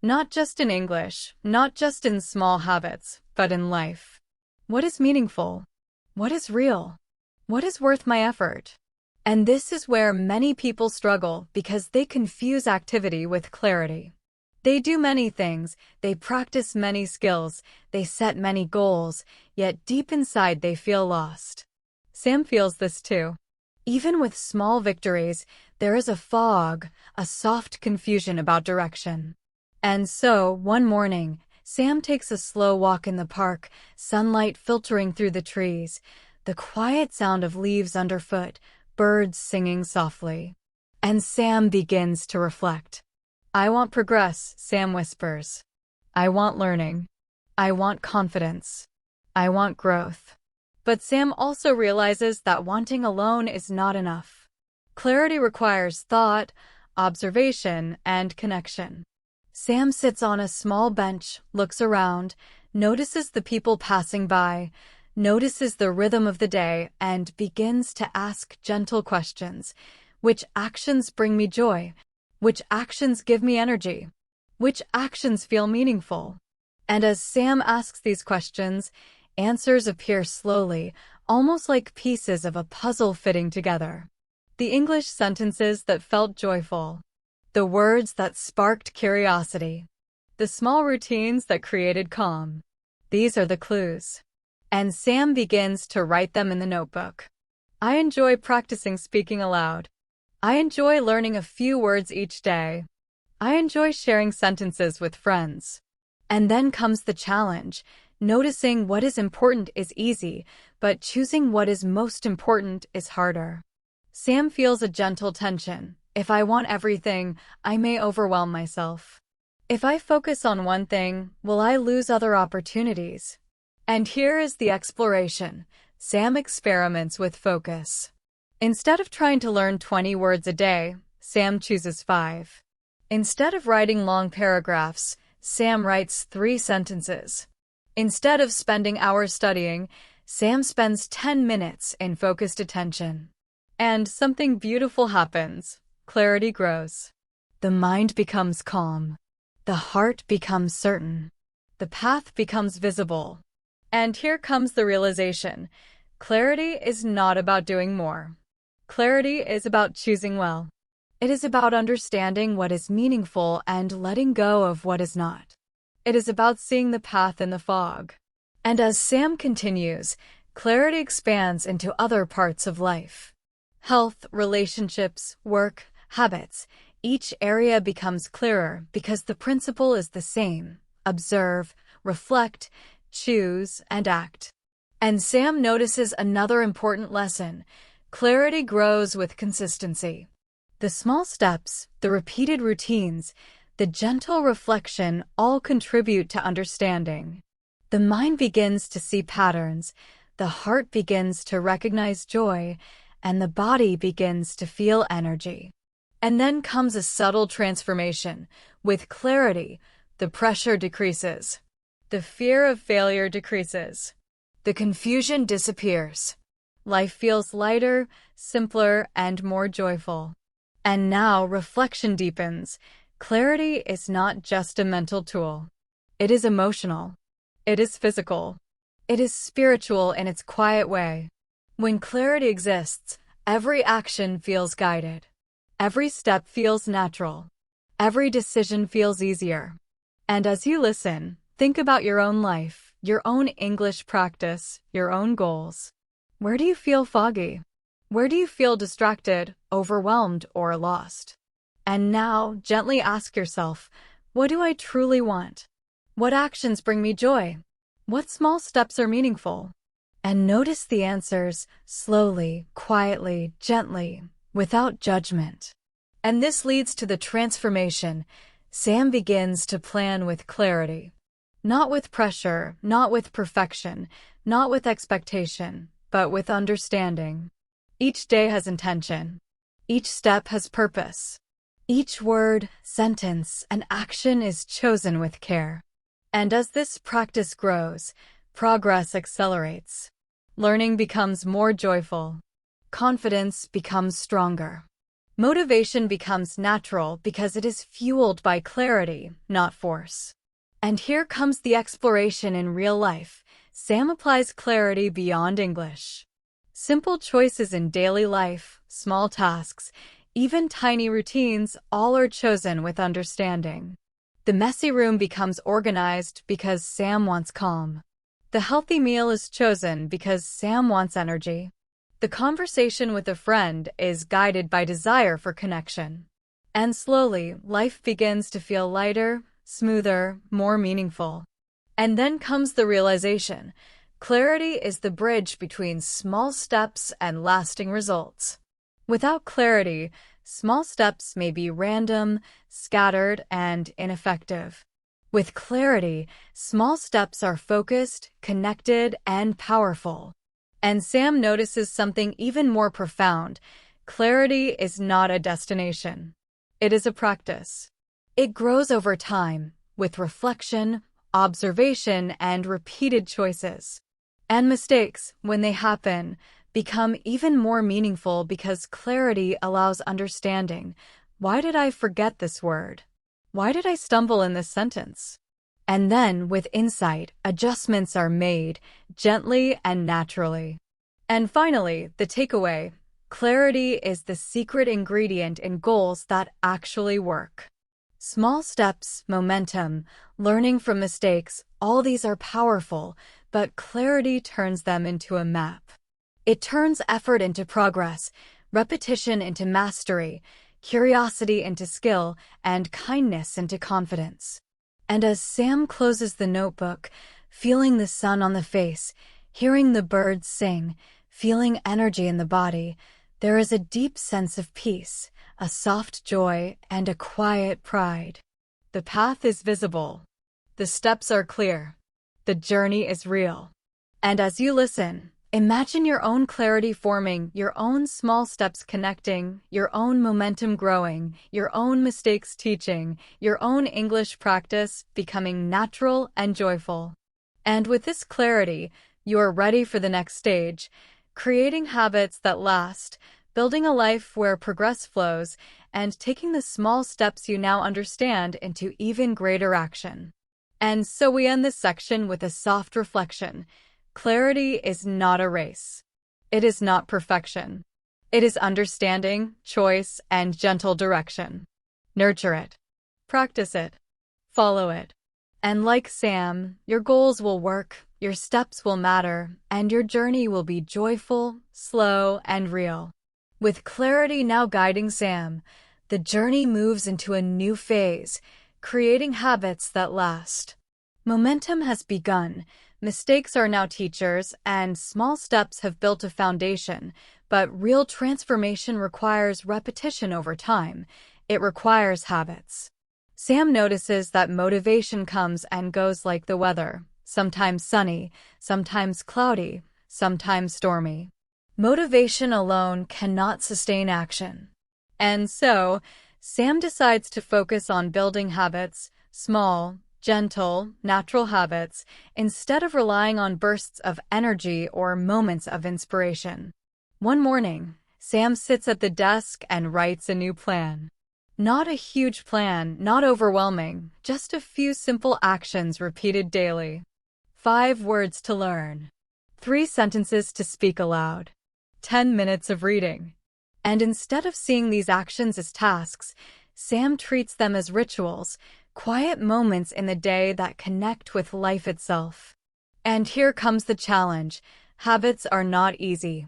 Not just in English, not just in small habits, but in life. What is meaningful? What is real? What is worth my effort? And this is where many people struggle because they confuse activity with clarity. They do many things, they practice many skills, they set many goals, yet deep inside they feel lost. Sam feels this too. Even with small victories, there is a fog, a soft confusion about direction. And so, one morning, Sam takes a slow walk in the park, sunlight filtering through the trees, the quiet sound of leaves underfoot, birds singing softly. And Sam begins to reflect. I want progress, Sam whispers. I want learning. I want confidence. I want growth. But Sam also realizes that wanting alone is not enough. Clarity requires thought, observation, and connection. Sam sits on a small bench, looks around, notices the people passing by, notices the rhythm of the day, and begins to ask gentle questions. Which actions bring me joy? Which actions give me energy? Which actions feel meaningful? And as Sam asks these questions, answers appear slowly, almost like pieces of a puzzle fitting together. The English sentences that felt joyful, the words that sparked curiosity, the small routines that created calm. These are the clues. And Sam begins to write them in the notebook. I enjoy practicing speaking aloud. I enjoy learning a few words each day. I enjoy sharing sentences with friends. And then comes the challenge. Noticing what is important is easy, but choosing what is most important is harder. Sam feels a gentle tension. If I want everything, I may overwhelm myself. If I focus on one thing, will I lose other opportunities? And here is the exploration. Sam experiments with focus. Instead of trying to learn 20 words a day, Sam chooses 5. Instead of writing long paragraphs, Sam writes 3 sentences. Instead of spending hours studying, Sam spends 10 minutes in focused attention. And something beautiful happens. Clarity grows. The mind becomes calm. The heart becomes certain. The path becomes visible. And here comes the realization. Clarity is not about doing more. Clarity is about choosing well. It is about understanding what is meaningful and letting go of what is not. It is about seeing the path in the fog. And as Sam continues, clarity expands into other parts of life. Health, relationships, work, habits. Each area becomes clearer because the principle is the same. Observe, reflect, choose, and act. And Sam notices another important lesson. Clarity grows with consistency. The small steps, the repeated routines, the gentle reflection all contribute to understanding. The mind begins to see patterns, the heart begins to recognize joy, and the body begins to feel energy. And then comes a subtle transformation. With clarity, the pressure decreases. The fear of failure decreases. The confusion disappears. Life feels lighter, simpler, and more joyful. And now reflection deepens. Clarity is not just a mental tool. It is emotional. It is physical. It is spiritual in its quiet way. When clarity exists, every action feels guided. Every step feels natural. Every decision feels easier. And as you listen, think about your own life, your own English practice, your own goals. Where do you feel foggy? Where do you feel distracted, overwhelmed, or lost? And now, gently ask yourself, what do I truly want? What actions bring me joy? What small steps are meaningful? And notice the answers, slowly, quietly, gently, without judgment. And this leads to the transformation. Sam begins to plan with clarity. Not with pressure, not with perfection, not with expectation, but with understanding. Each day has intention. Each step has purpose. Each word, sentence, and action is chosen with care. And as this practice grows, progress accelerates. Learning becomes more joyful. Confidence becomes stronger. Motivation becomes natural because it is fueled by clarity, not force. And here comes the exploration in real life. Sam applies clarity beyond English. Simple choices in daily life, small tasks, even tiny routines, all are chosen with understanding. The messy room becomes organized because Sam wants calm. The healthy meal is chosen because Sam wants energy. The conversation with a friend is guided by desire for connection. And slowly, life begins to feel lighter, smoother, more meaningful. And then comes the realization. Clarity is the bridge between small steps and lasting results. Without clarity, small steps may be random, scattered, and ineffective. With clarity, small steps are focused, connected, and powerful. And Sam notices something even more profound. Clarity is not a destination. It is a practice. It grows over time, with reflection, observation, and repeated choices. And mistakes, when they happen, become even more meaningful because clarity allows understanding. Why did I forget this word? Why did I stumble in this sentence? And then, with insight, adjustments are made, gently and naturally. And finally, the takeaway. Clarity is the secret ingredient in goals that actually work. Small steps, momentum, learning from mistakes, all these are powerful, but clarity turns them into a map. It turns effort into progress, repetition into mastery, curiosity into skill, and kindness into confidence. And as Sam closes the notebook, feeling the sun on the face, hearing the birds sing, feeling energy in the body, there is a deep sense of peace, a soft joy, and a quiet pride. The path is visible. The steps are clear. The journey is real. And as you listen, imagine your own clarity forming, your own small steps connecting, your own momentum growing, your own mistakes teaching, your own English practice becoming natural and joyful. And with this clarity, you are ready for the next stage, creating habits that last, building a life where progress flows, and taking the small steps you now understand into even greater action. And so we end this section with a soft reflection. Clarity is not a race. It is not perfection. It is understanding, choice, and gentle direction. Nurture it. Practice it. Follow it. And like Sam, your goals will work, your steps will matter, and your journey will be joyful, slow, and real. With clarity now guiding Sam, the journey moves into a new phase, creating habits that last. Momentum has begun, mistakes are now teachers, and small steps have built a foundation, but real transformation requires repetition over time. It requires habits. Sam notices that motivation comes and goes like the weather, sometimes sunny, sometimes cloudy, sometimes stormy. Motivation alone cannot sustain action. And so, Sam decides to focus on building habits, small, gentle, natural habits, instead of relying on bursts of energy or moments of inspiration. One morning, Sam sits at the desk and writes a new plan. Not a huge plan, not overwhelming, just a few simple actions repeated daily. 5 words to learn. 3 sentences to speak aloud. 10 minutes of reading. And instead of seeing these actions as tasks, Sam treats them as rituals, quiet moments in the day that connect with life itself. And here comes the challenge. Habits are not easy.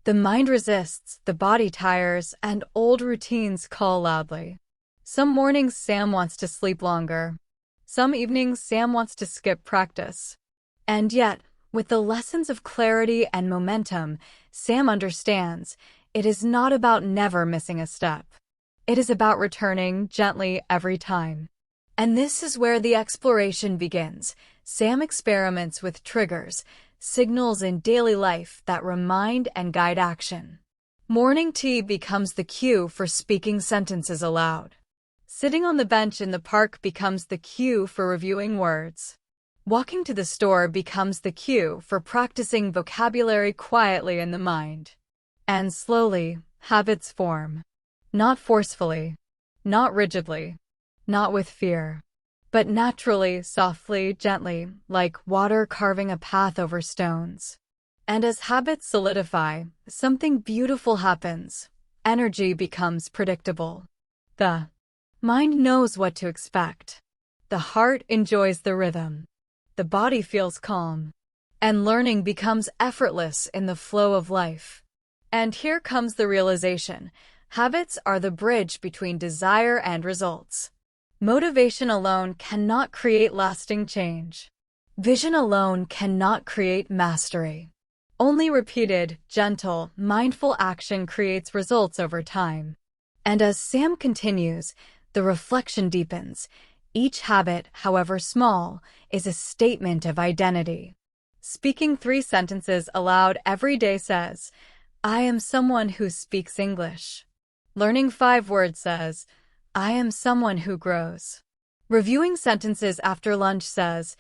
The mind resists, the body tires, and old routines call loudly. Some mornings Sam wants to sleep longer. Some evenings Sam wants to skip practice. And yet, with the lessons of clarity and momentum, Sam understands it is not about never missing a step. It is about returning gently every time. And this is where the exploration begins. Sam experiments with triggers, signals in daily life that remind and guide action. Morning tea becomes the cue for speaking sentences aloud. Sitting on the bench in the park becomes the cue for reviewing words. Walking to the store becomes the cue for practicing vocabulary quietly in the mind. And slowly, habits form. Not forcefully, not rigidly, not with fear, but naturally, softly, gently, like water carving a path over stones. And as habits solidify, something beautiful happens. Energy becomes predictable. The mind knows what to expect. The heart enjoys the rhythm. The body feels calm. And learning becomes effortless in the flow of life. And here comes the realization. Habits are the bridge between desire and results. Motivation alone cannot create lasting change. Vision alone cannot create mastery. Only repeated, gentle, mindful action creates results over time. And as Sam continues, the reflection deepens. Each habit, however small, is a statement of identity. Speaking 3 sentences aloud every day says, I am someone who speaks English. Learning 5 words says, I am someone who grows. Reviewing sentences after lunch says,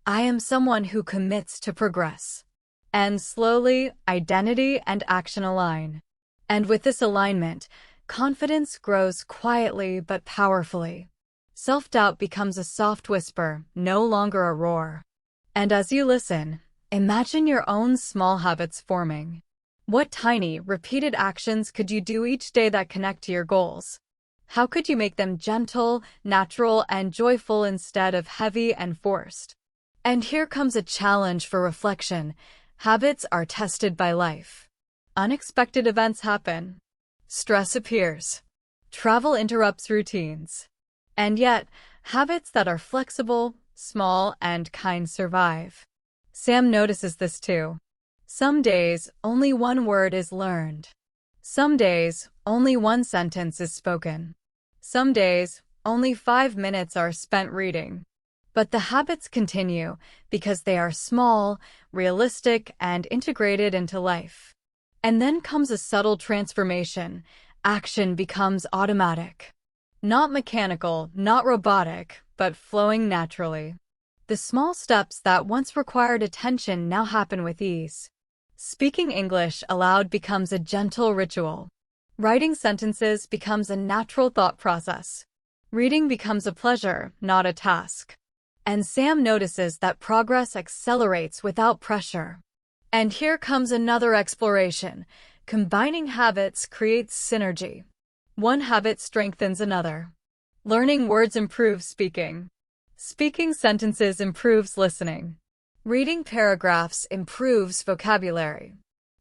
I am someone who commits to progress. And slowly, identity and action align. And with this alignment, confidence grows quietly but powerfully. Self-doubt becomes a soft whisper, no longer a roar. And as you listen, imagine your own small habits forming. What tiny, repeated actions could you do each day that connect to your goals? How could you make them gentle, natural, and joyful instead of heavy and forced? And here comes a challenge for reflection. Habits are tested by life. Unexpected events happen. Stress appears. Travel interrupts routines. And yet, habits that are flexible, small, and kind survive. Sam notices this too. Some days, only one word is learned. Some days, only one sentence is spoken. Some days, only 5 minutes are spent reading. But the habits continue because they are small, realistic, and integrated into life. And then comes a subtle transformation. Action becomes automatic. Not mechanical, not robotic, but flowing naturally. The small steps that once required attention now happen with ease. Speaking English aloud becomes a gentle ritual. Writing sentences becomes a natural thought process. Reading becomes a pleasure, not a task. And Sam notices that progress accelerates without pressure. And here comes another exploration. Combining habits creates synergy. One habit strengthens another. Learning words improves speaking. Speaking sentences improves listening. Reading paragraphs improves vocabulary.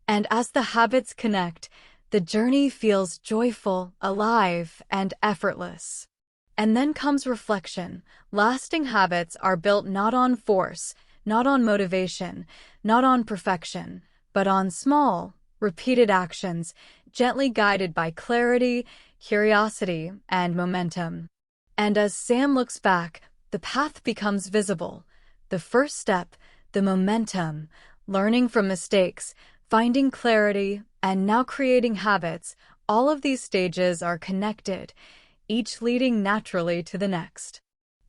And as the habits connect, the journey feels joyful, alive, and effortless. And then comes reflection. Lasting habits are built not on force, not on motivation, not on perfection, but on small, repeated actions, gently guided by clarity, curiosity, and momentum. And as Sam looks back, the path becomes visible. The first step, the momentum, learning from mistakes, finding clarity, and now creating habits, all of these stages are connected, each leading naturally to the next.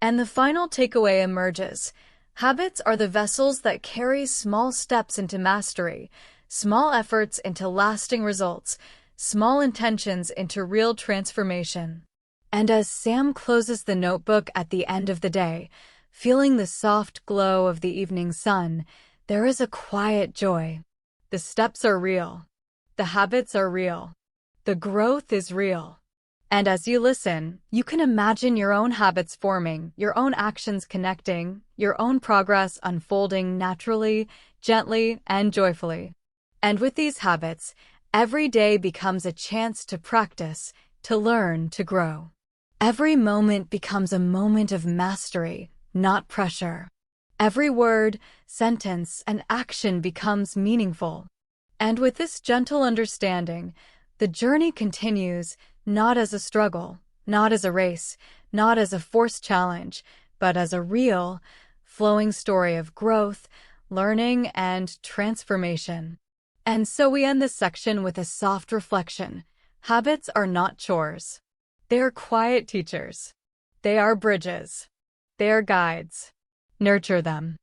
And the final takeaway emerges. Habits are the vessels that carry small steps into mastery, small efforts into lasting results, small intentions into real transformation. And as Sam closes the notebook at the end of the day, feeling the soft glow of the evening sun, there is a quiet joy. The steps are real. The habits are real. The growth is real. And as you listen, you can imagine your own habits forming, your own actions connecting, your own progress unfolding naturally, gently, and joyfully. And with these habits, every day becomes a chance to practice, to learn, to grow. Every moment becomes a moment of mastery, not pressure. Every word, sentence, and action becomes meaningful. And with this gentle understanding, the journey continues, not as a struggle, not as a race, not as a forced challenge, but as a real, flowing story of growth, learning, and transformation. And so we end this section with a soft reflection. Habits are not chores. They are quiet teachers. They are bridges. They are guides. Nurture them.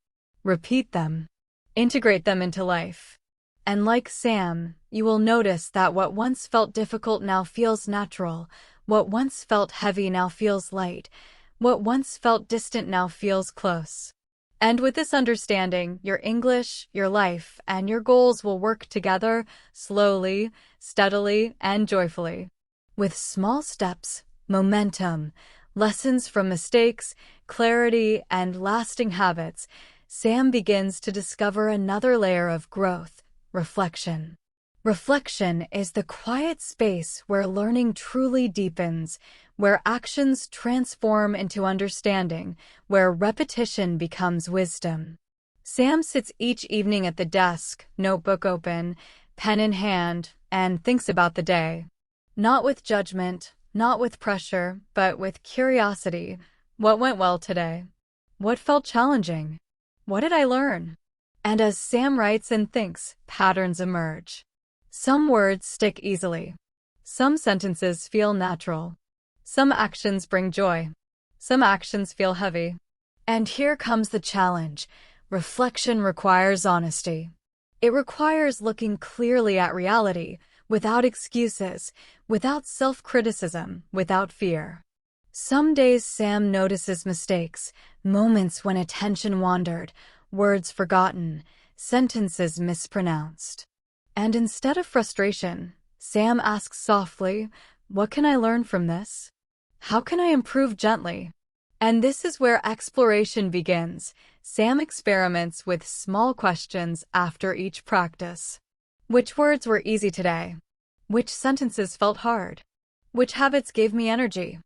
Repeat them. Integrate them into life. And like Sam, you will notice that what once felt difficult now feels natural. What once felt heavy now feels light. What once felt distant now feels close. And with this understanding, your English, your life, and your goals will work together slowly, steadily, and joyfully. With small steps, momentum, lessons from mistakes, clarity, and lasting habits, Sam begins to discover another layer of growth, reflection. Reflection is the quiet space where learning truly deepens, where actions transform into understanding, where repetition becomes wisdom. Sam sits each evening at the desk, notebook open, pen in hand, and thinks about the day. Not with judgment, not with pressure, but with curiosity. What went well today? What felt challenging? What did I learn? And as Sam writes and thinks, patterns emerge. Some words stick easily. Some sentences feel natural. Some actions bring joy. Some actions feel heavy. And here comes the challenge. Reflection requires honesty. It requires looking clearly at reality, without excuses, without self-criticism, without fear. Some days Sam notices mistakes, moments when attention wandered, words forgotten, sentences mispronounced. And instead of frustration, Sam asks softly, "What can I learn from this? How can I improve gently?" And this is where exploration begins. Sam experiments with small questions after each practice. Which words were easy today? Which sentences felt hard? Which habits gave me energy?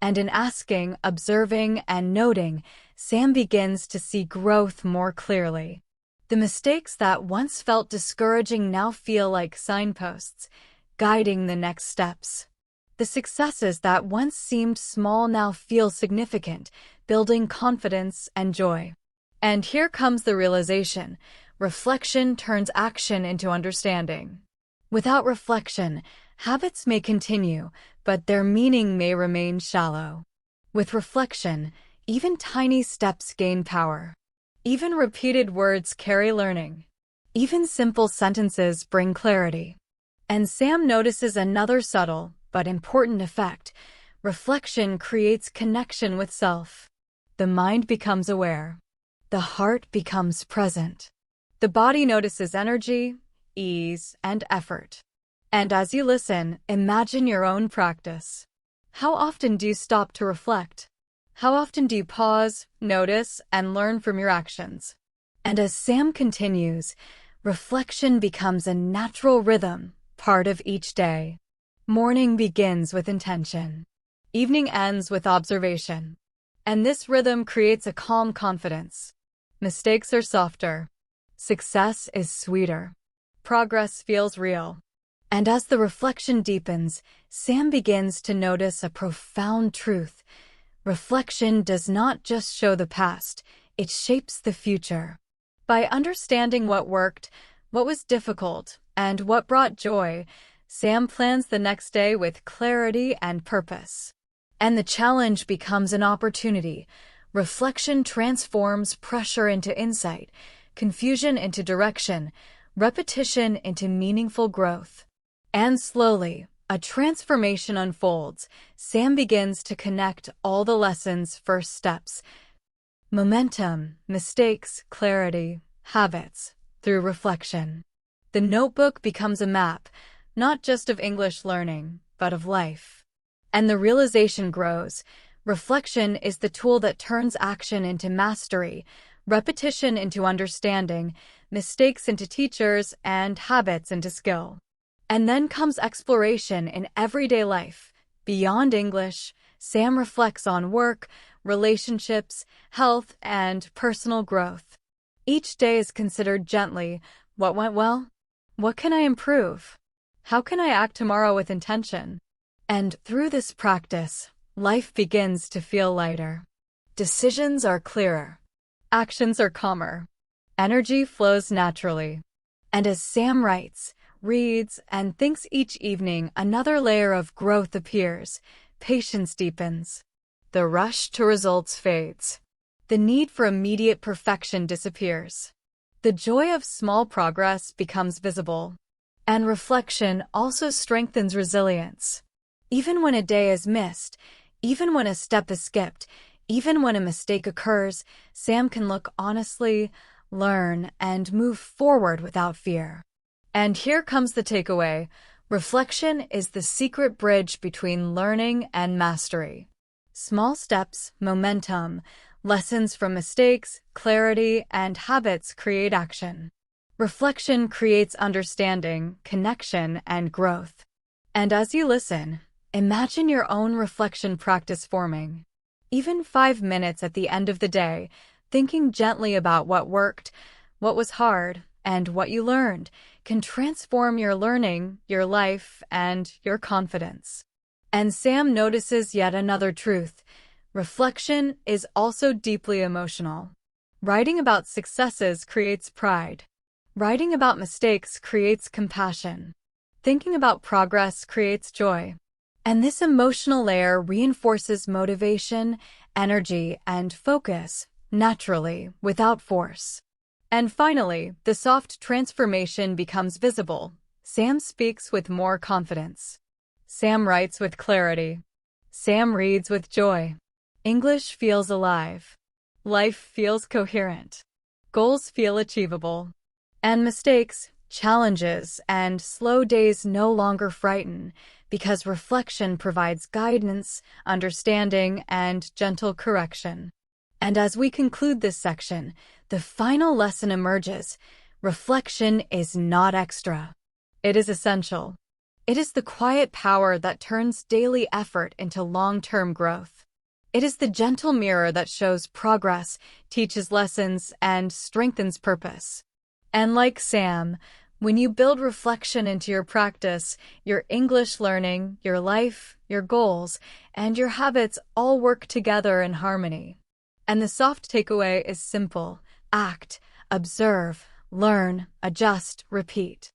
And in asking, observing, and noting, Sam begins to see growth more clearly. The mistakes that once felt discouraging now feel like signposts, guiding the next steps. The successes that once seemed small now feel significant, building confidence and joy. And here comes the realization: reflection turns action into understanding. Without reflection, habits may continue, but their meaning may remain shallow. With reflection, even tiny steps gain power. Even repeated words carry learning. Even simple sentences bring clarity. And Sam notices another subtle but important effect. Reflection creates connection with self. The mind becomes aware. The heart becomes present. The body notices energy, ease, and effort. And as you listen, imagine your own practice. How often do you stop to reflect? How often do you pause, notice, and learn from your actions? And as Sam continues, reflection becomes a natural rhythm, part of each day. Morning begins with intention. Evening ends with observation. And this rhythm creates a calm confidence. Mistakes are softer. Success is sweeter. Progress feels real. And as the reflection deepens, Sam begins to notice a profound truth. Reflection does not just show the past, it shapes the future. By understanding what worked, what was difficult, and what brought joy, Sam plans the next day with clarity and purpose. And the challenge becomes an opportunity. Reflection transforms pressure into insight, confusion into direction, repetition into meaningful growth. And slowly, a transformation unfolds. Sam begins to connect all the lessons' first steps: momentum, mistakes, clarity, habits, through reflection. The notebook becomes a map, not just of English learning, but of life. And the realization grows. Reflection is the tool that turns action into mastery, repetition into understanding, mistakes into teachers, and habits into skill. And then comes exploration in everyday life. Beyond English, Sam reflects on work, relationships, health, and personal growth. Each day is considered gently. What went well? What can I improve? How can I act tomorrow with intention? And through this practice, life begins to feel lighter. Decisions are clearer. Actions are calmer. Energy flows naturally. And as Sam writes, reads, and thinks each evening, another layer of growth appears. Patience deepens. The rush to results fades. The need for immediate perfection disappears. The joy of small progress becomes visible. And reflection also strengthens resilience. Even when a day is missed, even when a step is skipped, even when a mistake occurs, Sam can look honestly, learn, and move forward without fear. And here comes the takeaway. Reflection is the secret bridge between learning and mastery. Small steps, momentum, lessons from mistakes, clarity, and habits create action. Reflection creates understanding, connection, and growth. And as you listen, imagine your own reflection practice forming. Even 5 minutes at the end of the day, thinking gently about what worked, what was hard, and what you learned, can transform your learning, your life, and your confidence. And Sam notices yet another truth. Reflection is also deeply emotional. Writing about successes creates pride. Writing about mistakes creates compassion. Thinking about progress creates joy. And this emotional layer reinforces motivation, energy, and focus, naturally, without force. And finally, the soft transformation becomes visible. Sam speaks with more confidence. Sam writes with clarity. Sam reads with joy. English feels alive. Life feels coherent. Goals feel achievable. And mistakes, Challenges and slow days no longer frighten because reflection provides guidance, understanding, and gentle correction. And as we conclude this section, the final lesson emerges. Reflection is not extra. It is essential. It is the quiet power that turns daily effort into long-term growth. It is the gentle mirror that shows progress, teaches lessons, and strengthens purpose. And like Sam, when you build reflection into your practice, your English learning, your life, your goals, and your habits all work together in harmony. And the soft takeaway is simple: act, observe, learn, adjust, repeat.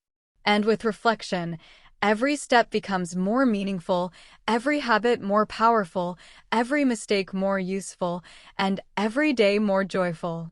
And with reflection, every step becomes more meaningful, every habit more powerful, every mistake more useful, and every day more joyful.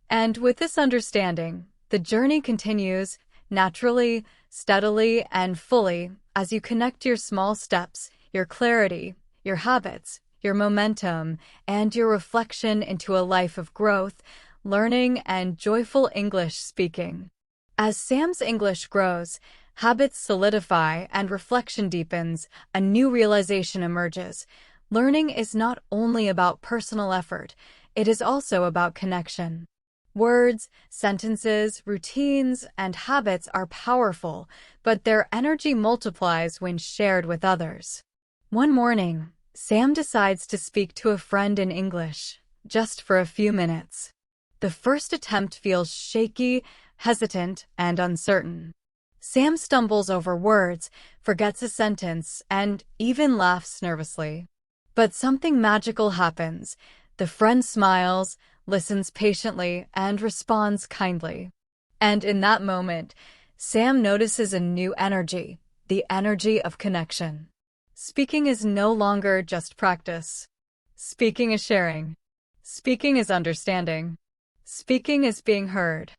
And with this understanding, the journey continues naturally, steadily, and fully as you connect your small steps, your clarity, your habits, your momentum, and your reflection into a life of growth, learning, and joyful English speaking. As Sam's English grows, habits solidify, and reflection deepens, a new realization emerges. Learning is not only about personal effort, it is also about connection. Words, sentences, routines, and habits are powerful, but their energy multiplies when shared with others. One morning, Sam decides to speak to a friend in English, just for a few minutes. The first attempt feels shaky, hesitant, and uncertain. Sam stumbles over words, forgets a sentence, and even laughs nervously. But something magical happens. The friend smiles, listens patiently, and responds kindly. And in that moment, Sam notices a new energy, the energy of connection. Speaking is no longer just practice. Speaking is sharing. Speaking is understanding. Speaking is being heard.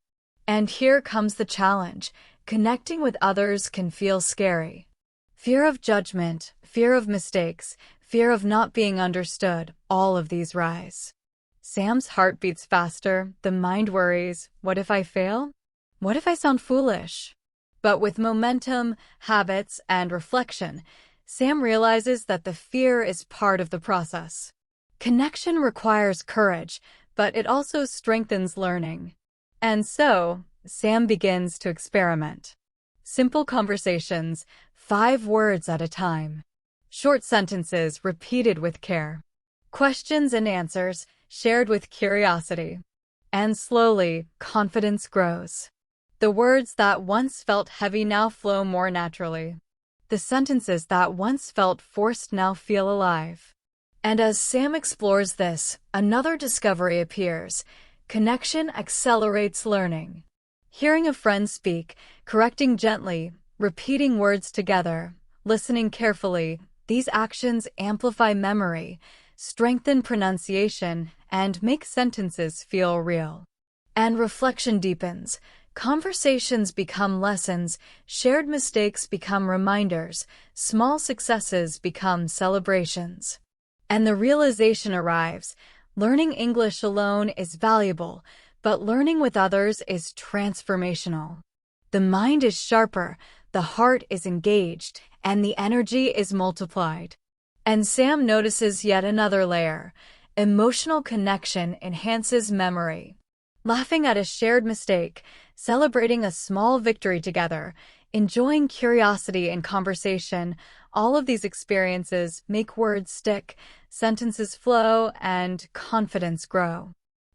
And here comes the challenge. Connecting with others can feel scary. Fear of judgment, fear of mistakes, fear of not being understood, all of these rise. Sam's heart beats faster, the mind worries, what if I fail? What if I sound foolish? But with momentum, habits, and reflection, Sam realizes that the fear is part of the process. Connection requires courage, but it also strengthens learning. And so, Sam begins to experiment. Simple conversations, 5 words at a time. Short sentences repeated with care. Questions and answers shared with curiosity. And slowly, confidence grows. The words that once felt heavy now flow more naturally. The sentences that once felt forced now feel alive. And as Sam explores this, another discovery appears. Connection accelerates learning. Hearing a friend speak, correcting gently, repeating words together, listening carefully, these actions amplify memory, strengthen pronunciation, and make sentences feel real. And reflection deepens. Conversations become lessons, shared mistakes become reminders, small successes become celebrations. And the realization arrives, learning English alone is valuable, but learning with others is transformational. The mind is sharper, the heart is engaged, and the energy is multiplied. And Sam notices yet another layer. Emotional connection enhances memory. Laughing at a shared mistake, celebrating a small victory together, enjoying curiosity in conversation, all of these experiences make words stick, sentences flow, and confidence grow.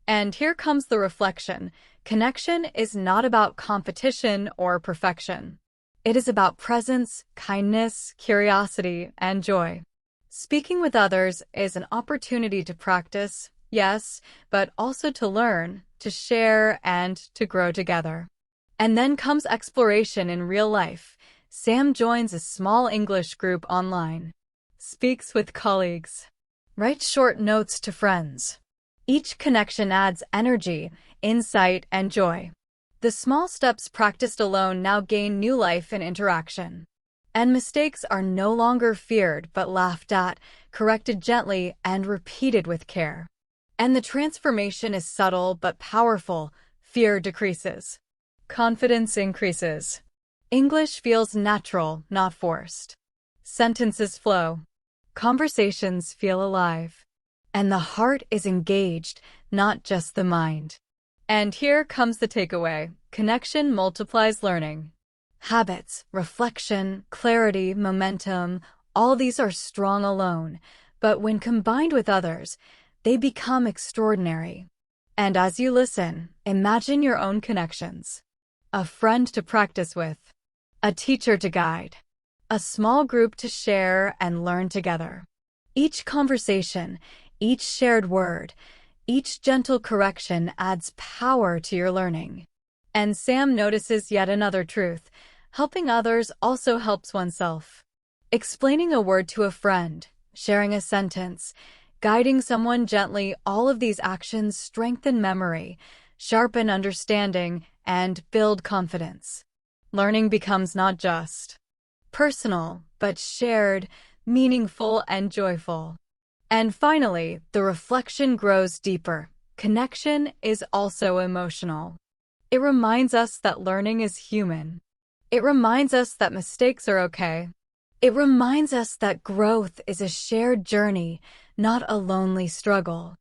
And here comes the reflection. Connection is not about competition or perfection. It is about presence, kindness, curiosity, and joy. Speaking with others is an opportunity to practice, yes, but also to learn, to share, and to grow together. And then comes exploration in real life. Sam joins a small English group online, speaks with colleagues, writes short notes to friends. Each connection adds energy, insight, and joy. The small steps practiced alone now gain new life in interaction. And mistakes are no longer feared but laughed at, corrected gently, and repeated with care. And the transformation is subtle but powerful. Fear decreases. Confidence increases. English feels natural, not forced. Sentences flow. Conversations feel alive. And the heart is engaged, not just the mind. And here comes the takeaway. Connection multiplies learning. Habits, reflection, clarity, momentum, all these are strong alone, but when combined with others, they become extraordinary. And as you listen, imagine your own connections. A friend to practice with, a teacher to guide, a small group to share and learn together. Each conversation, each shared word, each gentle correction adds power to your learning. And Sam notices yet another truth. Helping others also helps oneself. Explaining a word to a friend, sharing a sentence, guiding someone gently, all of these actions strengthen memory, sharpen understanding, and build confidence. Learning becomes not just personal, but shared, meaningful, and joyful. And finally, the reflection grows deeper. Connection is also emotional. It reminds us that learning is human. It reminds us that mistakes are okay. It reminds us that growth is a shared journey, not a lonely struggle.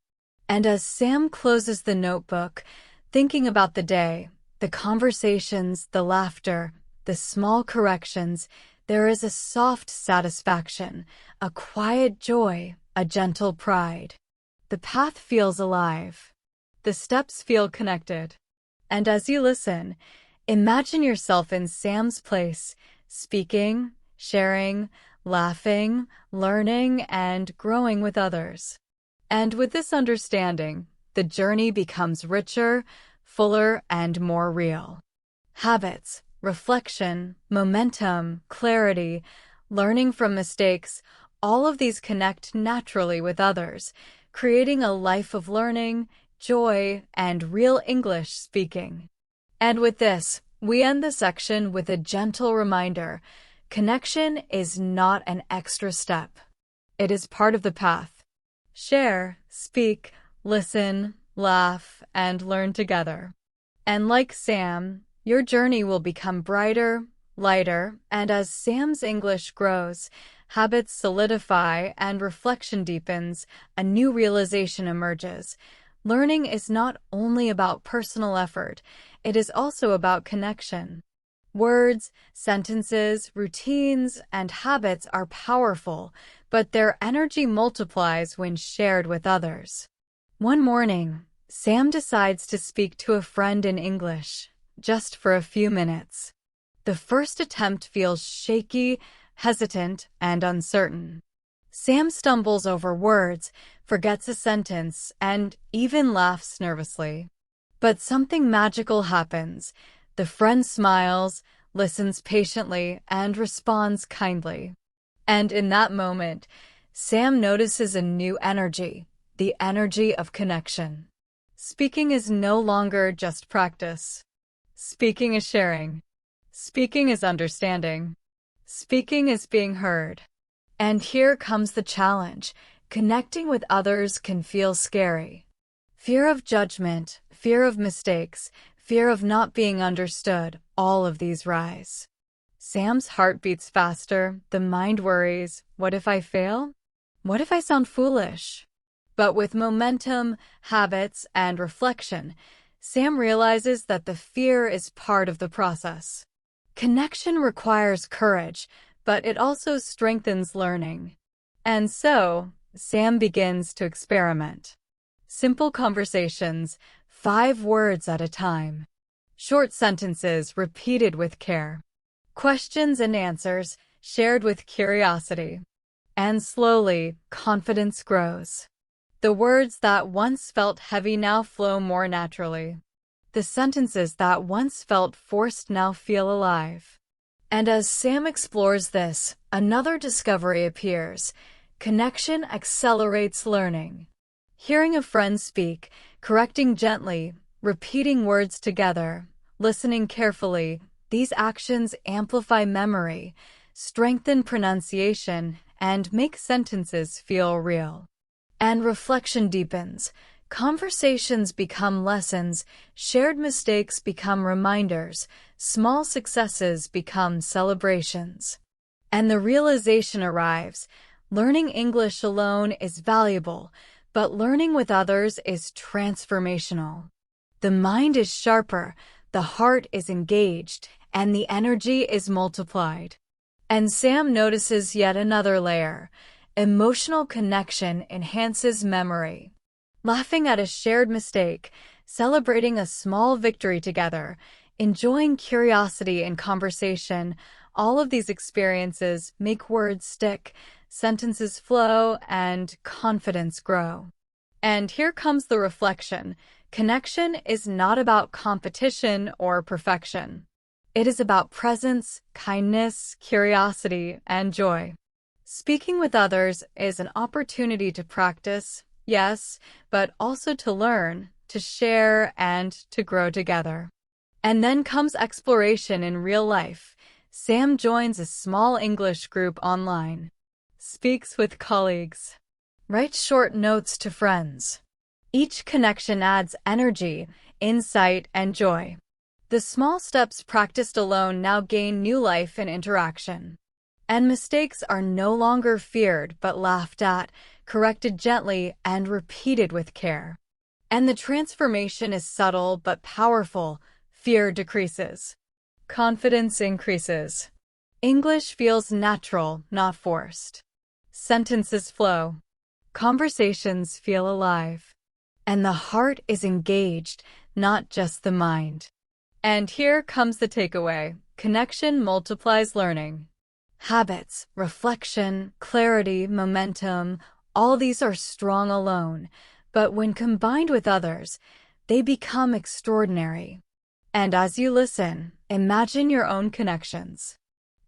And as Sam closes the notebook, thinking about the day, the conversations, the laughter, the small corrections, there is a soft satisfaction, a quiet joy, a gentle pride. The path feels alive. The steps feel connected. And as you listen, imagine yourself in Sam's place, speaking, sharing, laughing, learning, and growing with others. And with this understanding, the journey becomes richer, fuller, and more real. Habits, reflection, momentum, clarity, learning from mistakes, all of these connect naturally with others, creating a life of learning, joy, and real English speaking. And with this, we end the section with a gentle reminder. Connection is not an extra step. It is part of the path. Share, speak, listen, laugh, and learn together. And like Sam, your journey will become brighter, lighter, and as Sam's English grows, habits solidify, and reflection deepens, a new realization emerges. Learning is not only about personal effort, it is also about connection. Words, sentences, routines, and habits are powerful, but their energy multiplies when shared with others. One morning, Sam decides to speak to a friend in English, just for a few minutes. The first attempt feels shaky, hesitant, and uncertain. Sam stumbles over words, forgets a sentence, and even laughs nervously. But something magical happens. The friend smiles, listens patiently, and responds kindly. And in that moment, Sam notices a new energy, the energy of connection. Speaking is no longer just practice. Speaking is sharing. Speaking is understanding. Speaking is being heard. And here comes the challenge. Connecting with others can feel scary. Fear of judgment, fear of mistakes, fear of not being understood, all of these rise. Sam's heart beats faster, the mind worries, what if I fail? What if I sound foolish? But with momentum, habits, and reflection, Sam realizes that the fear is part of the process. Connection requires courage, but it also strengthens learning. And so, Sam begins to experiment. Simple conversations, 5 words at a time. Short sentences repeated with care. Questions and answers shared with curiosity. And slowly, confidence grows. The words that once felt heavy now flow more naturally. The sentences that once felt forced now feel alive. And as Sam explores this, another discovery appears. Connection accelerates learning. Hearing a friend speak, correcting gently, repeating words together, listening carefully, these actions amplify memory, strengthen pronunciation, and make sentences feel real. And reflection deepens. Conversations become lessons, shared mistakes become reminders, small successes become celebrations. And the realization arrives, learning English alone is valuable, but learning with others is transformational. The mind is sharper, the heart is engaged, and the energy is multiplied. And Sam notices yet another layer. Emotional connection enhances memory. Laughing at a shared mistake, celebrating a small victory together, enjoying curiosity in conversation, all of these experiences make words stick, sentences flow, and confidence grow. And here comes the reflection. Connection is not about competition or perfection. It is about presence, kindness, curiosity, and joy. Speaking with others is an opportunity to practice, yes, but also to learn, to share, and to grow together. And then comes exploration in real life. Sam joins a small English group online, speaks with colleagues, writes short notes to friends. Each connection adds energy, insight, and joy. The small steps practiced alone now gain new life in interaction. And mistakes are no longer feared but laughed at, corrected gently, and repeated with care. And the transformation is subtle but powerful. Fear decreases. Confidence increases. English feels natural, not forced. Sentences flow. Conversations feel alive. And the heart is engaged, not just the mind. And here comes the takeaway. Connection multiplies learning. Habits, reflection, clarity, momentum, all these are strong alone, but when combined with others, they become extraordinary. And as you listen, imagine your own connections.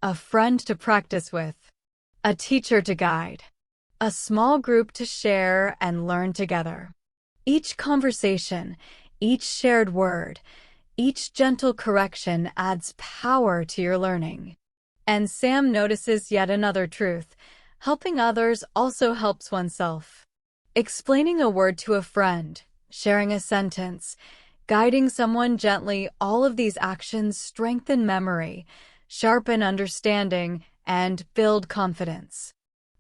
A friend to practice with, a teacher to guide, a small group to share and learn together. Each conversation, each shared word, each gentle correction adds power to your learning. And Sam notices yet another truth. Helping others also helps oneself. Explaining a word to a friend, sharing a sentence, guiding someone gently, all of these actions strengthen memory, sharpen understanding, and build confidence.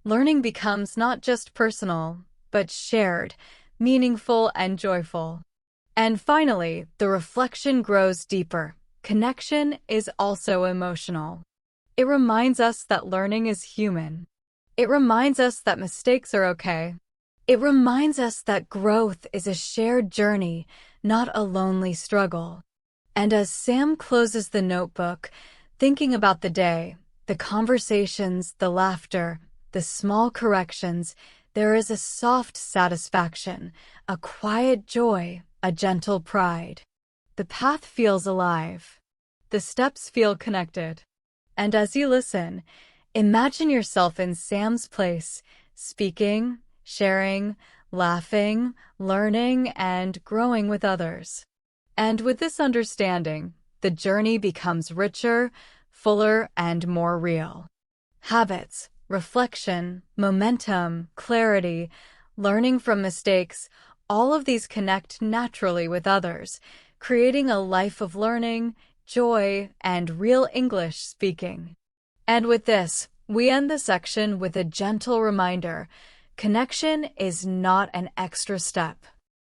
Learning becomes not just personal, but shared, meaningful, and joyful. And finally, the reflection grows deeper. Connection is also emotional. It reminds us that learning is human. It reminds us that mistakes are okay. It reminds us that growth is a shared journey, not a lonely struggle. And as Sam closes the notebook, thinking about the day, the conversations, the laughter, the small corrections, there is a soft satisfaction, a quiet joy, a gentle pride. The path feels alive. The steps feel connected. And as you listen, imagine yourself in Sam's place, speaking, sharing, laughing, learning, and growing with others. And with this understanding, the journey becomes richer, fuller, and more real. Habits, reflection, momentum, clarity, learning from mistakes, all of these connect naturally with others, creating a life of learning, joy, and real English speaking. And with this, we end the section with a gentle reminder. Connection is not an extra step.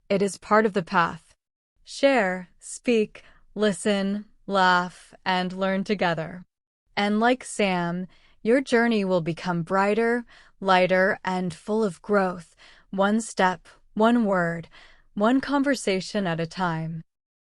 It is part of the path. Share, speak, listen, laugh, and learn together. And like Sam, your journey will become brighter, lighter, and full of growth, one step, one word, one conversation at a time.